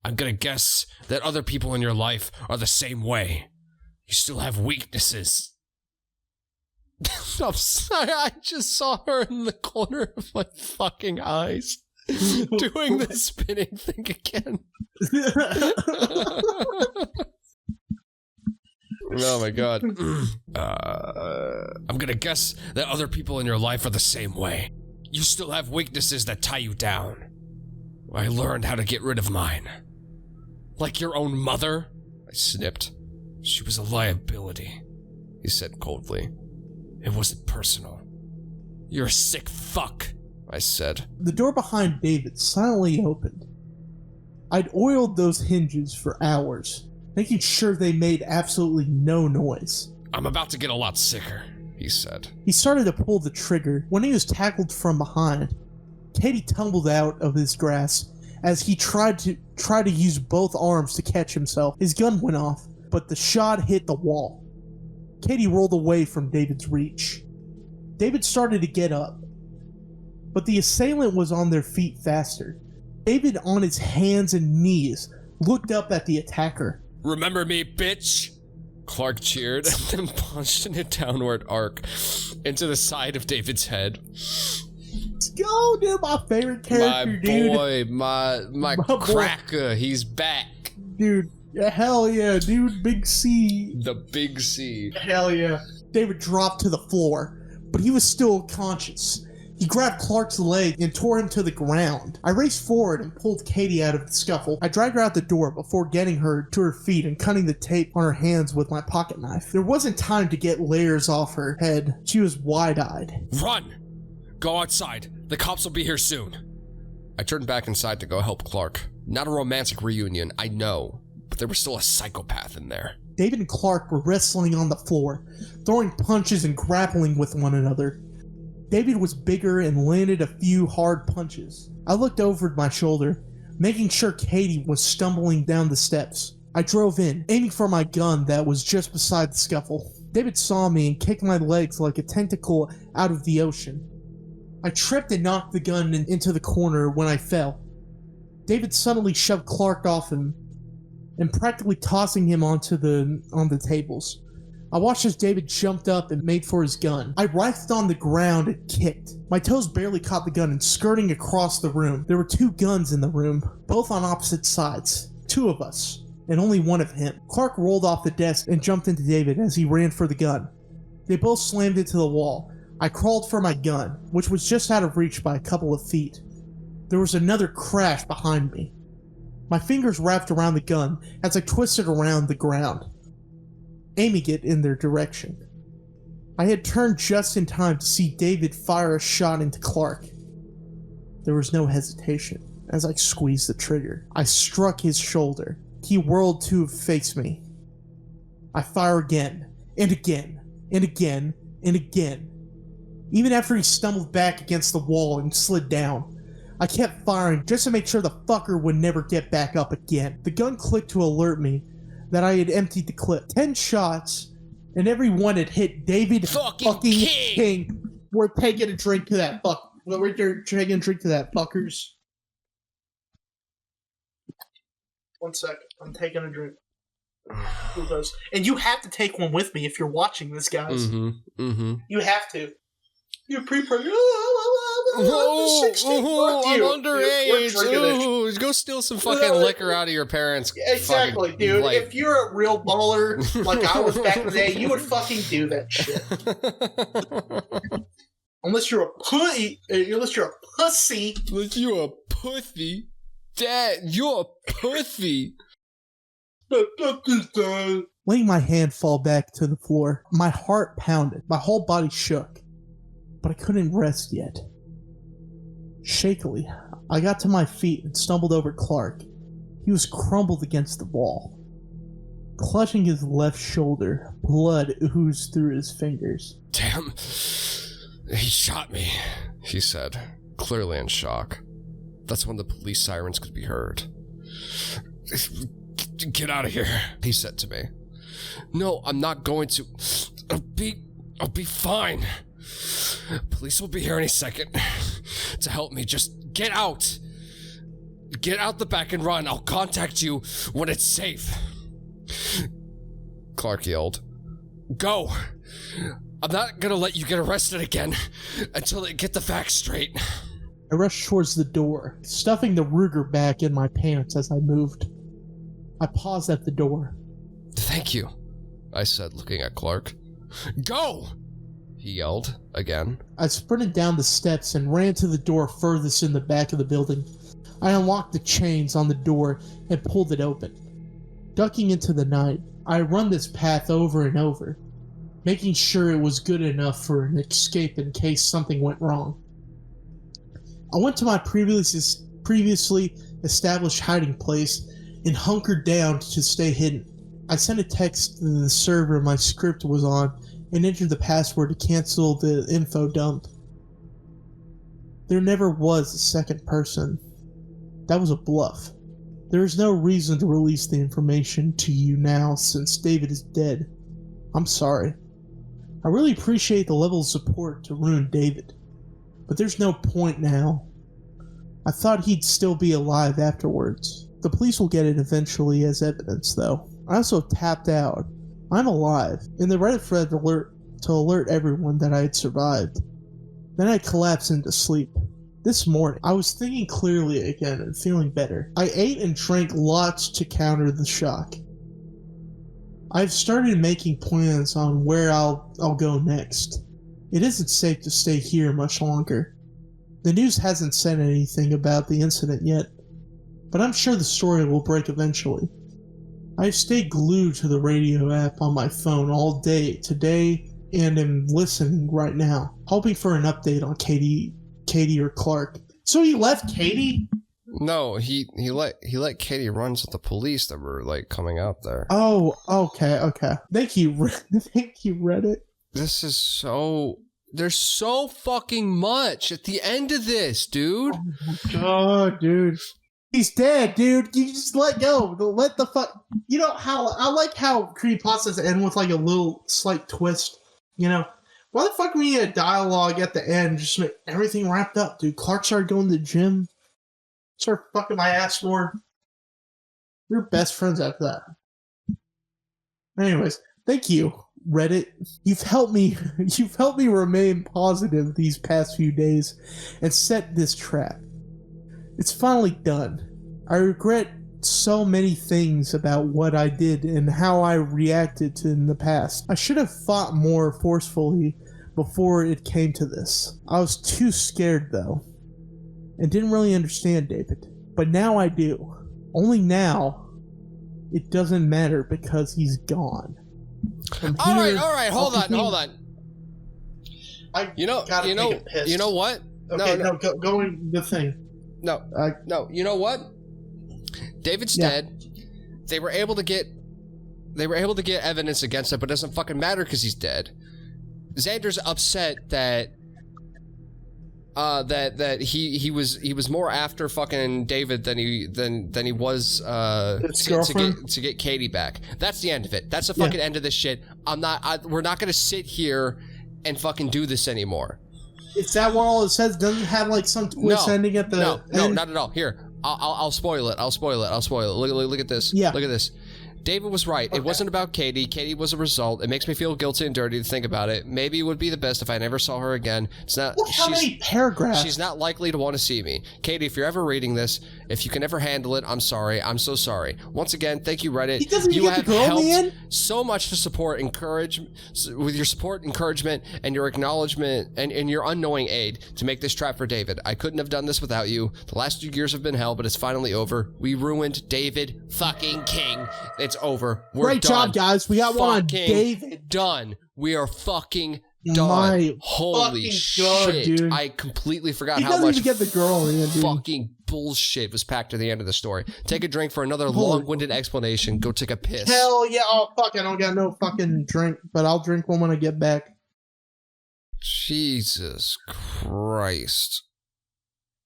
I'm gonna guess that other people in your life are the same way. You still have weaknesses. I'm sorry, I just saw her in the corner of my fucking eyes. Doing the spinning thing again. Oh my god. I'm gonna guess that other people in your life are the same way. You still have weaknesses that tie you down. I learned how to get rid of mine. Like your own mother? I snipped. She was a liability, he said coldly. It wasn't personal. You're a sick fuck, I said. The door behind David silently opened. I'd oiled those hinges for hours, making sure they made absolutely no noise. I'm about to get a lot sicker, he said. He started to pull the trigger when he was tackled from behind. Katie tumbled out of his grasp as he tried to use both arms to catch himself. His gun went off, but the shot hit the wall. Katie rolled away from David's reach. David started to get up, but the assailant was on their feet faster. David, on his hands and knees, looked up at the attacker. Remember me, bitch? Clark cheered and then punched in a downward arc into the side of David's head. Let's go, dude. My favorite character, dude. My cracker. Boy. He's back. Dude, hell yeah, dude. Big C. The big C. Hell yeah. David dropped to the floor, but he was still conscious. He grabbed Clark's leg and tore him to the ground. I raced forward and pulled Katie out of the scuffle. I dragged her out the door before getting her to her feet and cutting the tape on her hands with my pocket knife. There wasn't time to get layers off her head. She was wide-eyed. Run! Go outside. The cops will be here soon. I turned back inside to go help Clark. Not a romantic reunion, I know, but there was still a psychopath in there. David and Clark were wrestling on the floor, throwing punches and grappling with one another. David was bigger and landed a few hard punches. I looked over my shoulder, making sure Katie was stumbling down the steps. I drove in, aiming for my gun that was just beside the scuffle. David saw me and kicked my legs like a tentacle out of the ocean. I tripped and knocked the gun into the corner when I fell. David suddenly shoved Clark off him and practically tossing him onto the tables. I watched as David jumped up and made for his gun. I writhed on the ground and kicked. My toes barely caught the gun and skirting across the room. There were two guns in the room, both on opposite sides. Two of us. and only one of him. Clark rolled off the desk and jumped into David as he ran for the gun. They both slammed into the wall. I crawled for my gun, which was just out of reach by a couple of feet. There was another crash behind me. My fingers wrapped around the gun as I twisted around the ground, aiming it in their direction. I had turned just in time to see David fire a shot into Clark. There was no hesitation as I squeezed the trigger. I struck his shoulder. He whirled to face me. I fire again, and again, and again, and again. Even after he stumbled back against the wall and slid down, I kept firing just to make sure the fucker would never get back up again. The gun clicked to alert me that I had emptied the clip. 10 shots, and every one had hit David fucking King. We're taking a drink to that fuck. We're taking a drink to that, fuckers. 1 second. I'm taking a drink. And you have to take one with me if you're watching this, guys. You have to. You're pre-programmed. I'm underage. Ooh, go steal some fucking liquor out of your parents. Exactly, fucking, dude. like... If you're a real baller, like I was back in the day, you would fucking do that shit. Unless you're a pussy. Unless you're a pussy. Unless you're a pussy. Dad, you're a pussy. Letting my hand fall back to the floor, my heart pounded. My whole body shook. But I couldn't rest yet. Shakily, I got to my feet and stumbled over Clark. He was crumbled against the wall. Clutching his left shoulder, blood oozed through his fingers. Damn, he shot me, he said, clearly in shock. That's when the police sirens could be heard. Get out of here, he said to me. No, I'm not going to. I'll be fine. Police will be here any second to help me. Just get out. Get out the back and run. I'll contact you when it's safe. Clark yelled. Go. I'm not gonna let you get arrested again until they get the facts straight. I rushed towards the door, stuffing the Ruger back in my pants as I moved. I paused at the door. Thank you, I said, looking at Clark. Go! He yelled again. I sprinted down the steps and ran to the door furthest in the back of the building. I unlocked the chains on the door and pulled it open. Ducking into the night, I run this path over and over, making sure it was good enough for an escape in case something went wrong. I went to my previously established hiding place and hunkered down to stay hidden. I sent a text to the server my script was on and entered the password to cancel the info dump. There never was a second person. That was a bluff. There is no reason to release the information to you now since David is dead. I'm sorry. I really appreciate the level of support to ruin David, but there's no point now. I thought he'd still be alive afterwards. The police will get it eventually as evidence, though. I also tapped out. I'm alive, in the Reddit thread to alert everyone that I had survived. Then I collapsed into sleep. This morning, I was thinking clearly again and feeling better. I ate and drank lots to counter the shock. I've started making plans on where I'll go next. It isn't safe to stay here much longer. The news hasn't said anything about the incident yet, but I'm sure the story will break eventually. I've stayed glued to the radio app on my phone all day today and am listening right now, hoping for an update on Katie or Clark. So he left Katie? No, he let Katie run to the police that were like coming out there. Oh, okay. Thank you, Reddit. This is so. There's so fucking much at the end of this, dude. Oh my god, dude. He's dead, dude. You just let go. Let the fuck. You know how I like how creepypastas end with like a little slight twist. You know, why the fuck we need a dialogue at the end just to make everything wrapped up, dude? Clark started going to the gym. Started fucking my ass more. We were best friends after that. Anyways, thank you, Reddit. You've helped me remain positive these past few days and set this trap. It's finally done. I regret so many things about what I did and how I reacted to in the past. I should have fought more forcefully before it came to this. I was too scared, though, and didn't really understand David. But now I do. Only now, it doesn't matter because he's gone. All right, hold on. You know what? Okay, going the thing. No, you know what? David's dead. They were able to get evidence against him, but it doesn't fucking matter because he's dead. Xander's upset that he was more after fucking David than he was to get Katie back. That's the end of it. That's the fucking end of this shit. We're not gonna sit here and fucking do this anymore. Is that what all it says? Doesn't it have like some twist ending at the end? No, not at all. Here, I'll spoil it. I'll spoil it. Look at this. Yeah. Look at this. David was right. Okay. It wasn't about Katie. Katie was a result. It makes me feel guilty and dirty to think about it. Maybe it would be the best if I never saw her again. It's not. Look how many paragraphs. She's not likely to want to see me. Katie, if you're ever reading this, if you can ever handle it, I'm sorry. I'm so sorry. Once again, thank you, Reddit. He doesn't you have helped so much to support, with your support, encouragement, and your acknowledgement and your unknowing aid to make this trap for David. I couldn't have done this without you. The last 2 years have been hell, but it's finally over. We ruined David fucking King. It's over. We're Great job, guys. We got one on David. Done. We are fucking done. Holy shit. God, dude. I completely forgot how much get the girl in, dude. Fucking bullshit was packed to the end of the story. Take a drink for another long-winded explanation. Go take a piss. Hell yeah. Oh, fuck. I don't got no fucking drink, but I'll drink one when I get back. Jesus Christ.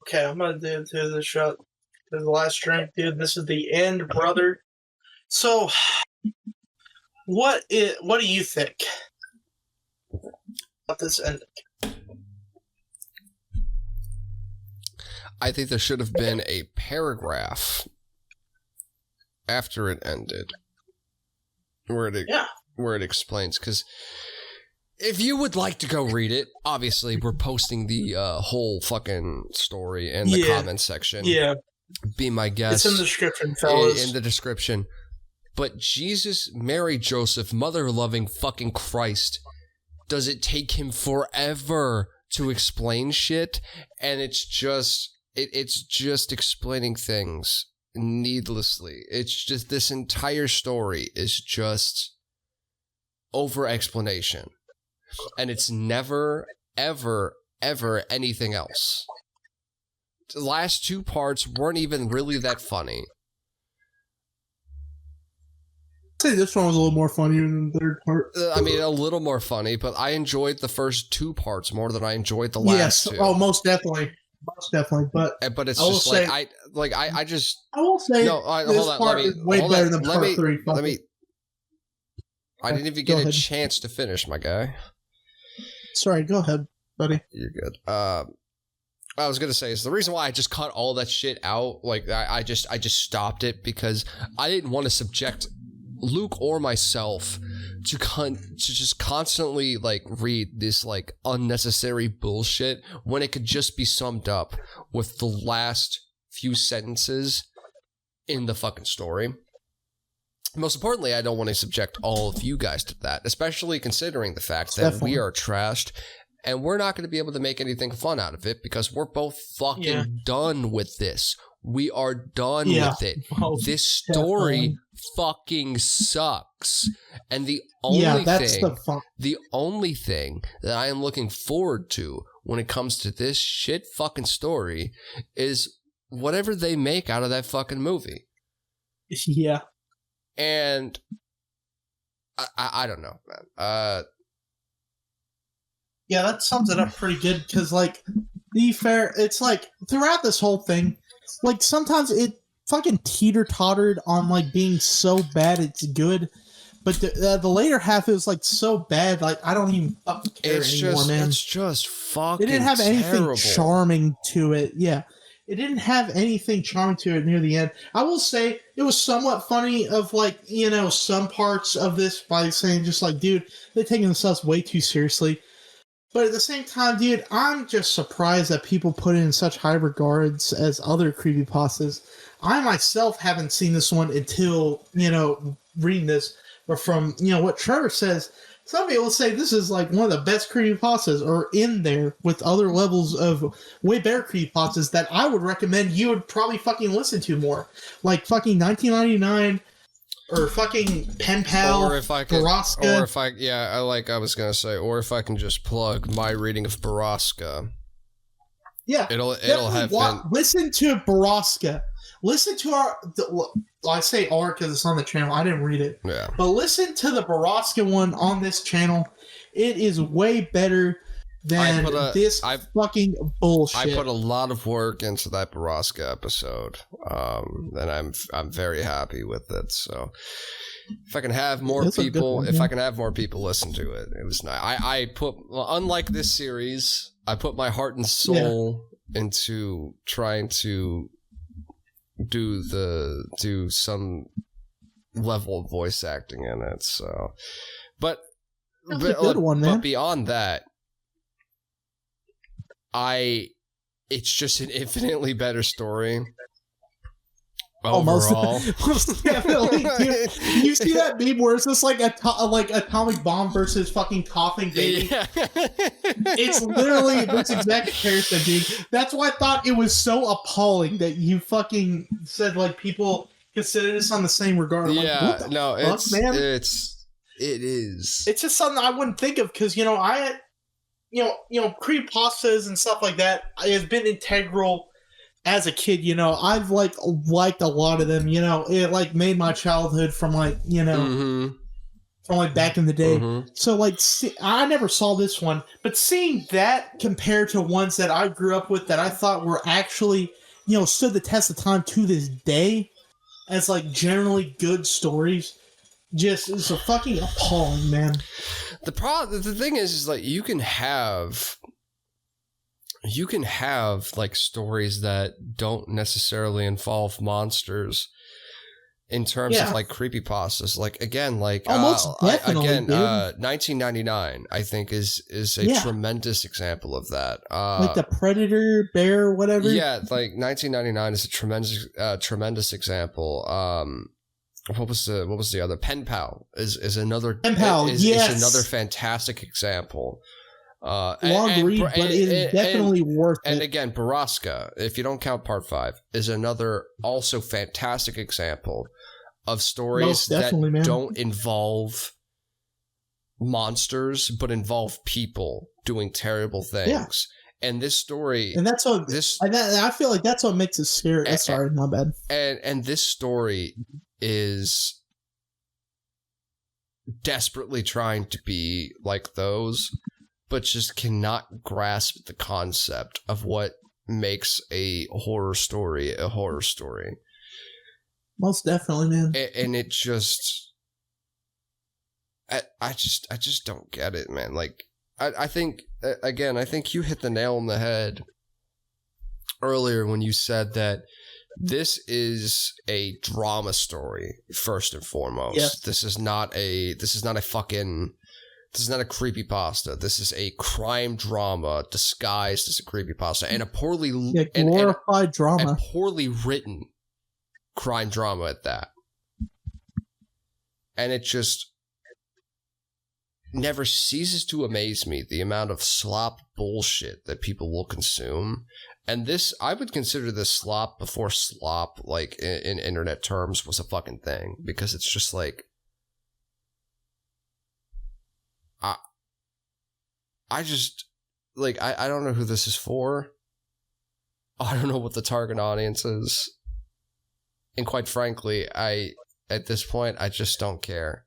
Okay, I'm going to do this shot. This is the last drink, dude. This is the end, brother. So, what do you think about this ending? I think there should have been a paragraph after it ended where it explains, because if you would like to go read it, obviously we're posting the whole fucking story in the comments section. Yeah. Be my guest. It's in the description, fellas. In the description. But Jesus, Mary, Joseph, mother-loving fucking Christ, does it take him forever to explain shit? And it's just explaining things needlessly. It's just, this entire story is just over-explanation. And it's never, ever, ever anything else. The last 2 parts weren't even really that funny. I'd say this one was a little more funny than the third part. I mean, a little more funny, but I enjoyed the first 2 parts more than I enjoyed the last 2. Oh, most definitely. Most definitely. But it's just say, I will say no, this part is way better than part 3. I didn't even get a chance to finish, my guy. Sorry, go ahead, buddy. You're good. I was gonna say is the reason why I just cut all that shit out. Like I just stopped it because I didn't want to subject Luke or myself to just constantly like read this like unnecessary bullshit when it could just be summed up with the last few sentences in the fucking story. Most importantly, I don't want to subject all of you guys to that, especially considering the fact that we are trashed and we're not going to be able to make anything fun out of it because we're both fucking done with this. We are done with it. Oh, this story fucking sucks. And the only thing that I am looking forward to when it comes to this shit fucking story is whatever they make out of that fucking movie. Yeah. And I don't know, man. Yeah, that sums it up pretty good because, like, be fair, it's like throughout this whole thing, like sometimes it fucking teeter-tottered on like being so bad it's good, but the later half is like so bad, like I don't even fucking care anymore, man. It's just fucking. It didn't have anything terrible. Charming to it. Yeah, it didn't have anything charming to it near the end. I will say it was somewhat funny of like, you know, some parts of this by saying just like, dude, they're taking themselves way too seriously. But at the same time, dude, I'm just surprised that people put it in such high regards as other creepypastas. I myself haven't seen this one until, reading this. But from, what Trevor says, some people say this is like one of the best creepypastas, or in there with other levels of way better creepypastas that I would recommend you would probably fucking listen to more. Like fucking 1999... or fucking Pen Pal, or if I can, Baraska. Or if I, yeah, I was gonna say, or if I can just plug my reading of Baraska. Yeah, it'll have been. Listen to Baraska. Listen to I say our because it's on the channel. I didn't read it. Yeah. But listen to the Baraska one on this channel. It is way better than fucking bullshit. I put a lot of work into that Baraska episode, and I'm very happy with it. So if I can have more people, listen to it, it was nice. I put, unlike this series, I put my heart and soul into trying to do some level of voice acting in it. So, but a good one, man. But beyond that. It's just an infinitely better story. Overall, most definitely. Dude. You see that meme where it's just like Atomic Bomb versus fucking Coughing Baby? Yeah. It's literally this exact comparison, dude. That's why I thought it was so appalling that you fucking said like people consider this on the same regard. Yeah, like, no, fuck, man? It is. It's just something I wouldn't think of because creepypastas and stuff like that has been integral as a kid. I've liked a lot of them. It like made my childhood from from back in the day. Mm-hmm. So I never saw this one, but seeing that compared to ones that I grew up with that I thought were actually stood the test of time to this day as like generally good stories, just is a fucking appalling, man. The thing is like you can have like stories that don't necessarily involve monsters in terms of like creepypastas. Like again, like almost definitely, 1999 I think is a tremendous example of that. Like the Predator Bear, whatever. Yeah, like 1999 is a tremendous example. What was the other? Pen Pal is another. Pen Pal, is another fantastic example. Long read, but it is definitely worth it. And again, Baraska, if you don't count Part 5, is another also fantastic example of stories that don't involve monsters, but involve people doing terrible things. Yeah. And this story, and that's what I feel like that's what makes it scary. Sorry, my bad. And this story is desperately trying to be like those, but just cannot grasp the concept of what makes a horror story a horror story. Most definitely, man. And it just, I just don't get it, man. Like, I think, again, I think you hit the nail on the head earlier when you said that this is a drama story first and foremost. Yes. This is not a creepypasta. This is a crime drama disguised as a creepypasta, and a glorified drama, and poorly written crime drama at that. And it just never ceases to amaze me the amount of slop bullshit that people will consume. And this, I would consider this slop before slop, like in internet terms, was a fucking thing, because it's just like, I just, like, I don't know who this is for. I don't know what the target audience is. And quite frankly, at this point, I just don't care.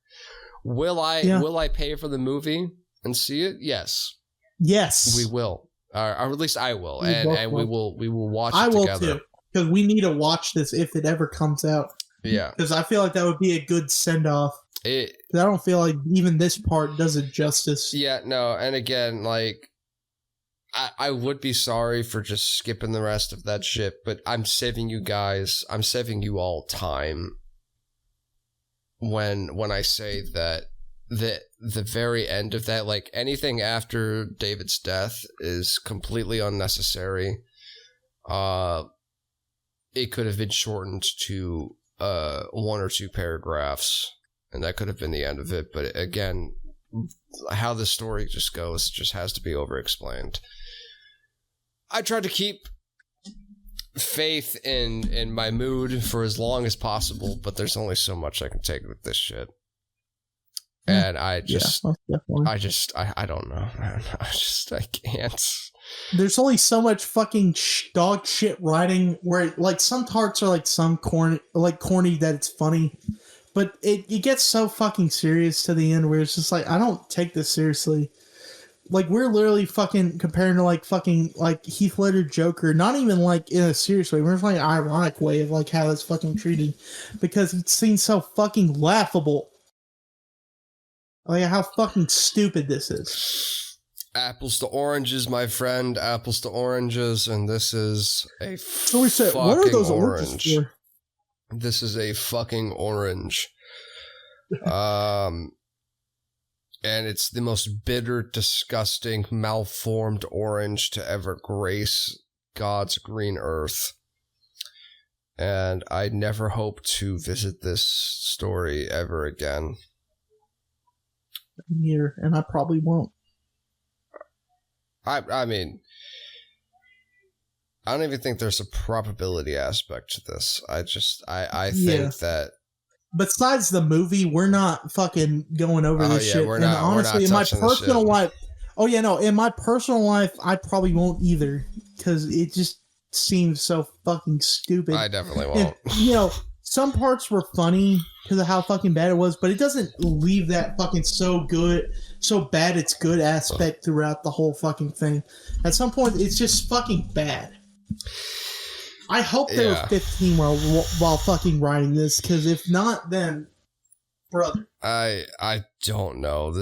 Will I pay for the movie and see it? Yes. Yes. We will. Or at least I will. And we will watch it together. I will too. Because we need to watch this if it ever comes out. Yeah. Because I feel like that would be a good send-off. I don't feel like even this part does it justice. Yeah, no. And again, like, I would be sorry for just skipping the rest of that shit, but I'm saving you guys. I'm saving you all time when I say that the very end of that, like anything after David's death is completely unnecessary. It could have been shortened to 1 or 2 paragraphs, and that could have been the end of it. But again, how the story just goes just has to be over-explained. I tried to keep faith in my mood for as long as possible, but there's only so much I can take with this shit. And I don't know, man. I can't. There's only so much fucking dog shit writing where, like, some parts are like some corny that it's funny, but it gets so fucking serious to the end where it's just like, I don't take this seriously. Like, we're literally fucking comparing to like fucking like Heath Ledger Joker, not even like in a serious way. We're just like an ironic way of like how it's fucking treated, because it seems so fucking laughable. Like, how fucking stupid this is. Apples to oranges, my friend. Apples to oranges, and this is a so we said, what are those orange. For? This is a fucking orange. And it's the most bitter, disgusting, malformed orange to ever grace God's green earth. And I never hope to visit this story ever again. Here, and I probably won't. I mean, I don't even think there's a probability aspect to this. I think that besides the movie, we're not fucking going over this shit. We're not, honestly, in my personal life, in my personal life, I probably won't either, because it just seems so fucking stupid. I definitely won't. And, some parts were funny because of how fucking bad it was, but it doesn't leave that fucking so bad it's good aspect throughout the whole fucking thing. At some point, it's just fucking bad. I hope they were 15 while fucking writing this, because if not, then, brother. I don't know.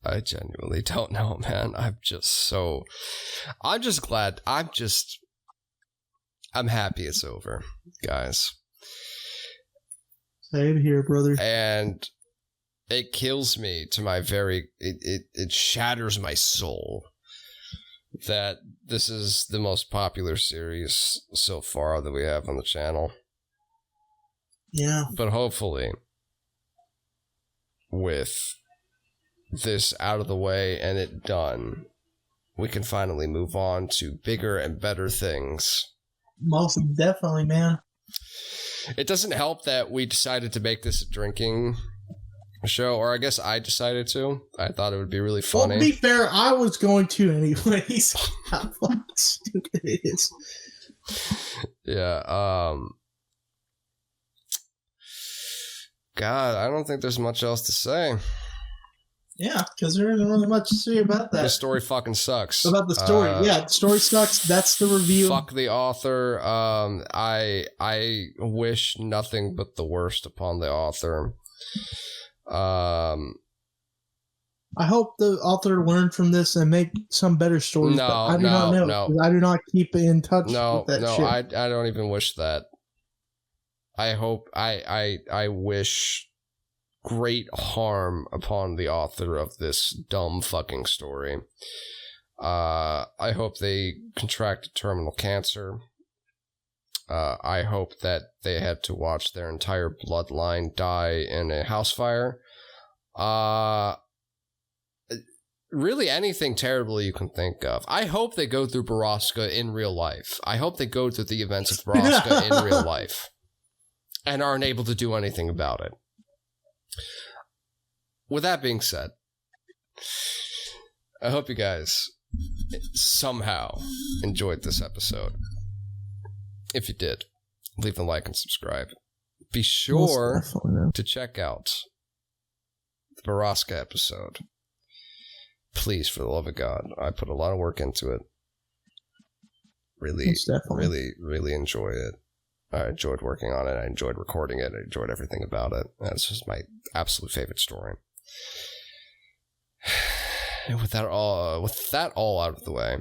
I genuinely don't know, man. I'm just glad. I'm happy it's over, guys. Same here, brother. And it kills me to my it shatters my soul that this is the most popular series so far that we have on the channel. Yeah. But hopefully, with this out of the way and it done, we can finally move on to bigger and better things. Most definitely, man. It doesn't help that we decided to make this a drinking show, or I guess I decided to. I thought it would be really funny. Well, to be fair, I was going to anyways. How fucking stupid it is. Yeah, God, I don't think there's much else to say. Yeah, because there isn't really much to say about that. The story fucking sucks. About the story, the story sucks. That's the review. Fuck the author. I wish nothing but the worst upon the author. I hope the author learned from this and make some better stories. No, I do not know. No. I do not keep in touch with that shit. I don't even wish that. I hope I wish great harm upon the author of this dumb fucking story. I hope they contracted terminal cancer. I hope that they had to watch their entire bloodline die in a house fire. Really anything terrible you can think of. I hope they go through Baraska in real life. I hope they go through the events of Baraska in real life and aren't able to do anything about it. With that being said, I hope you guys somehow enjoyed this episode. If you did, leave a like and subscribe. Be sure to check out the Baraska episode. Please, for the love of God. I put a lot of work into it. Really enjoy it. I enjoyed working on it. I enjoyed recording it. I enjoyed everything about it. That's just my absolute favorite story. And with that all out of the way,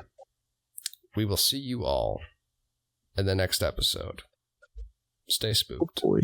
we will see you all in the next episode. Stay spooked. Oh boy.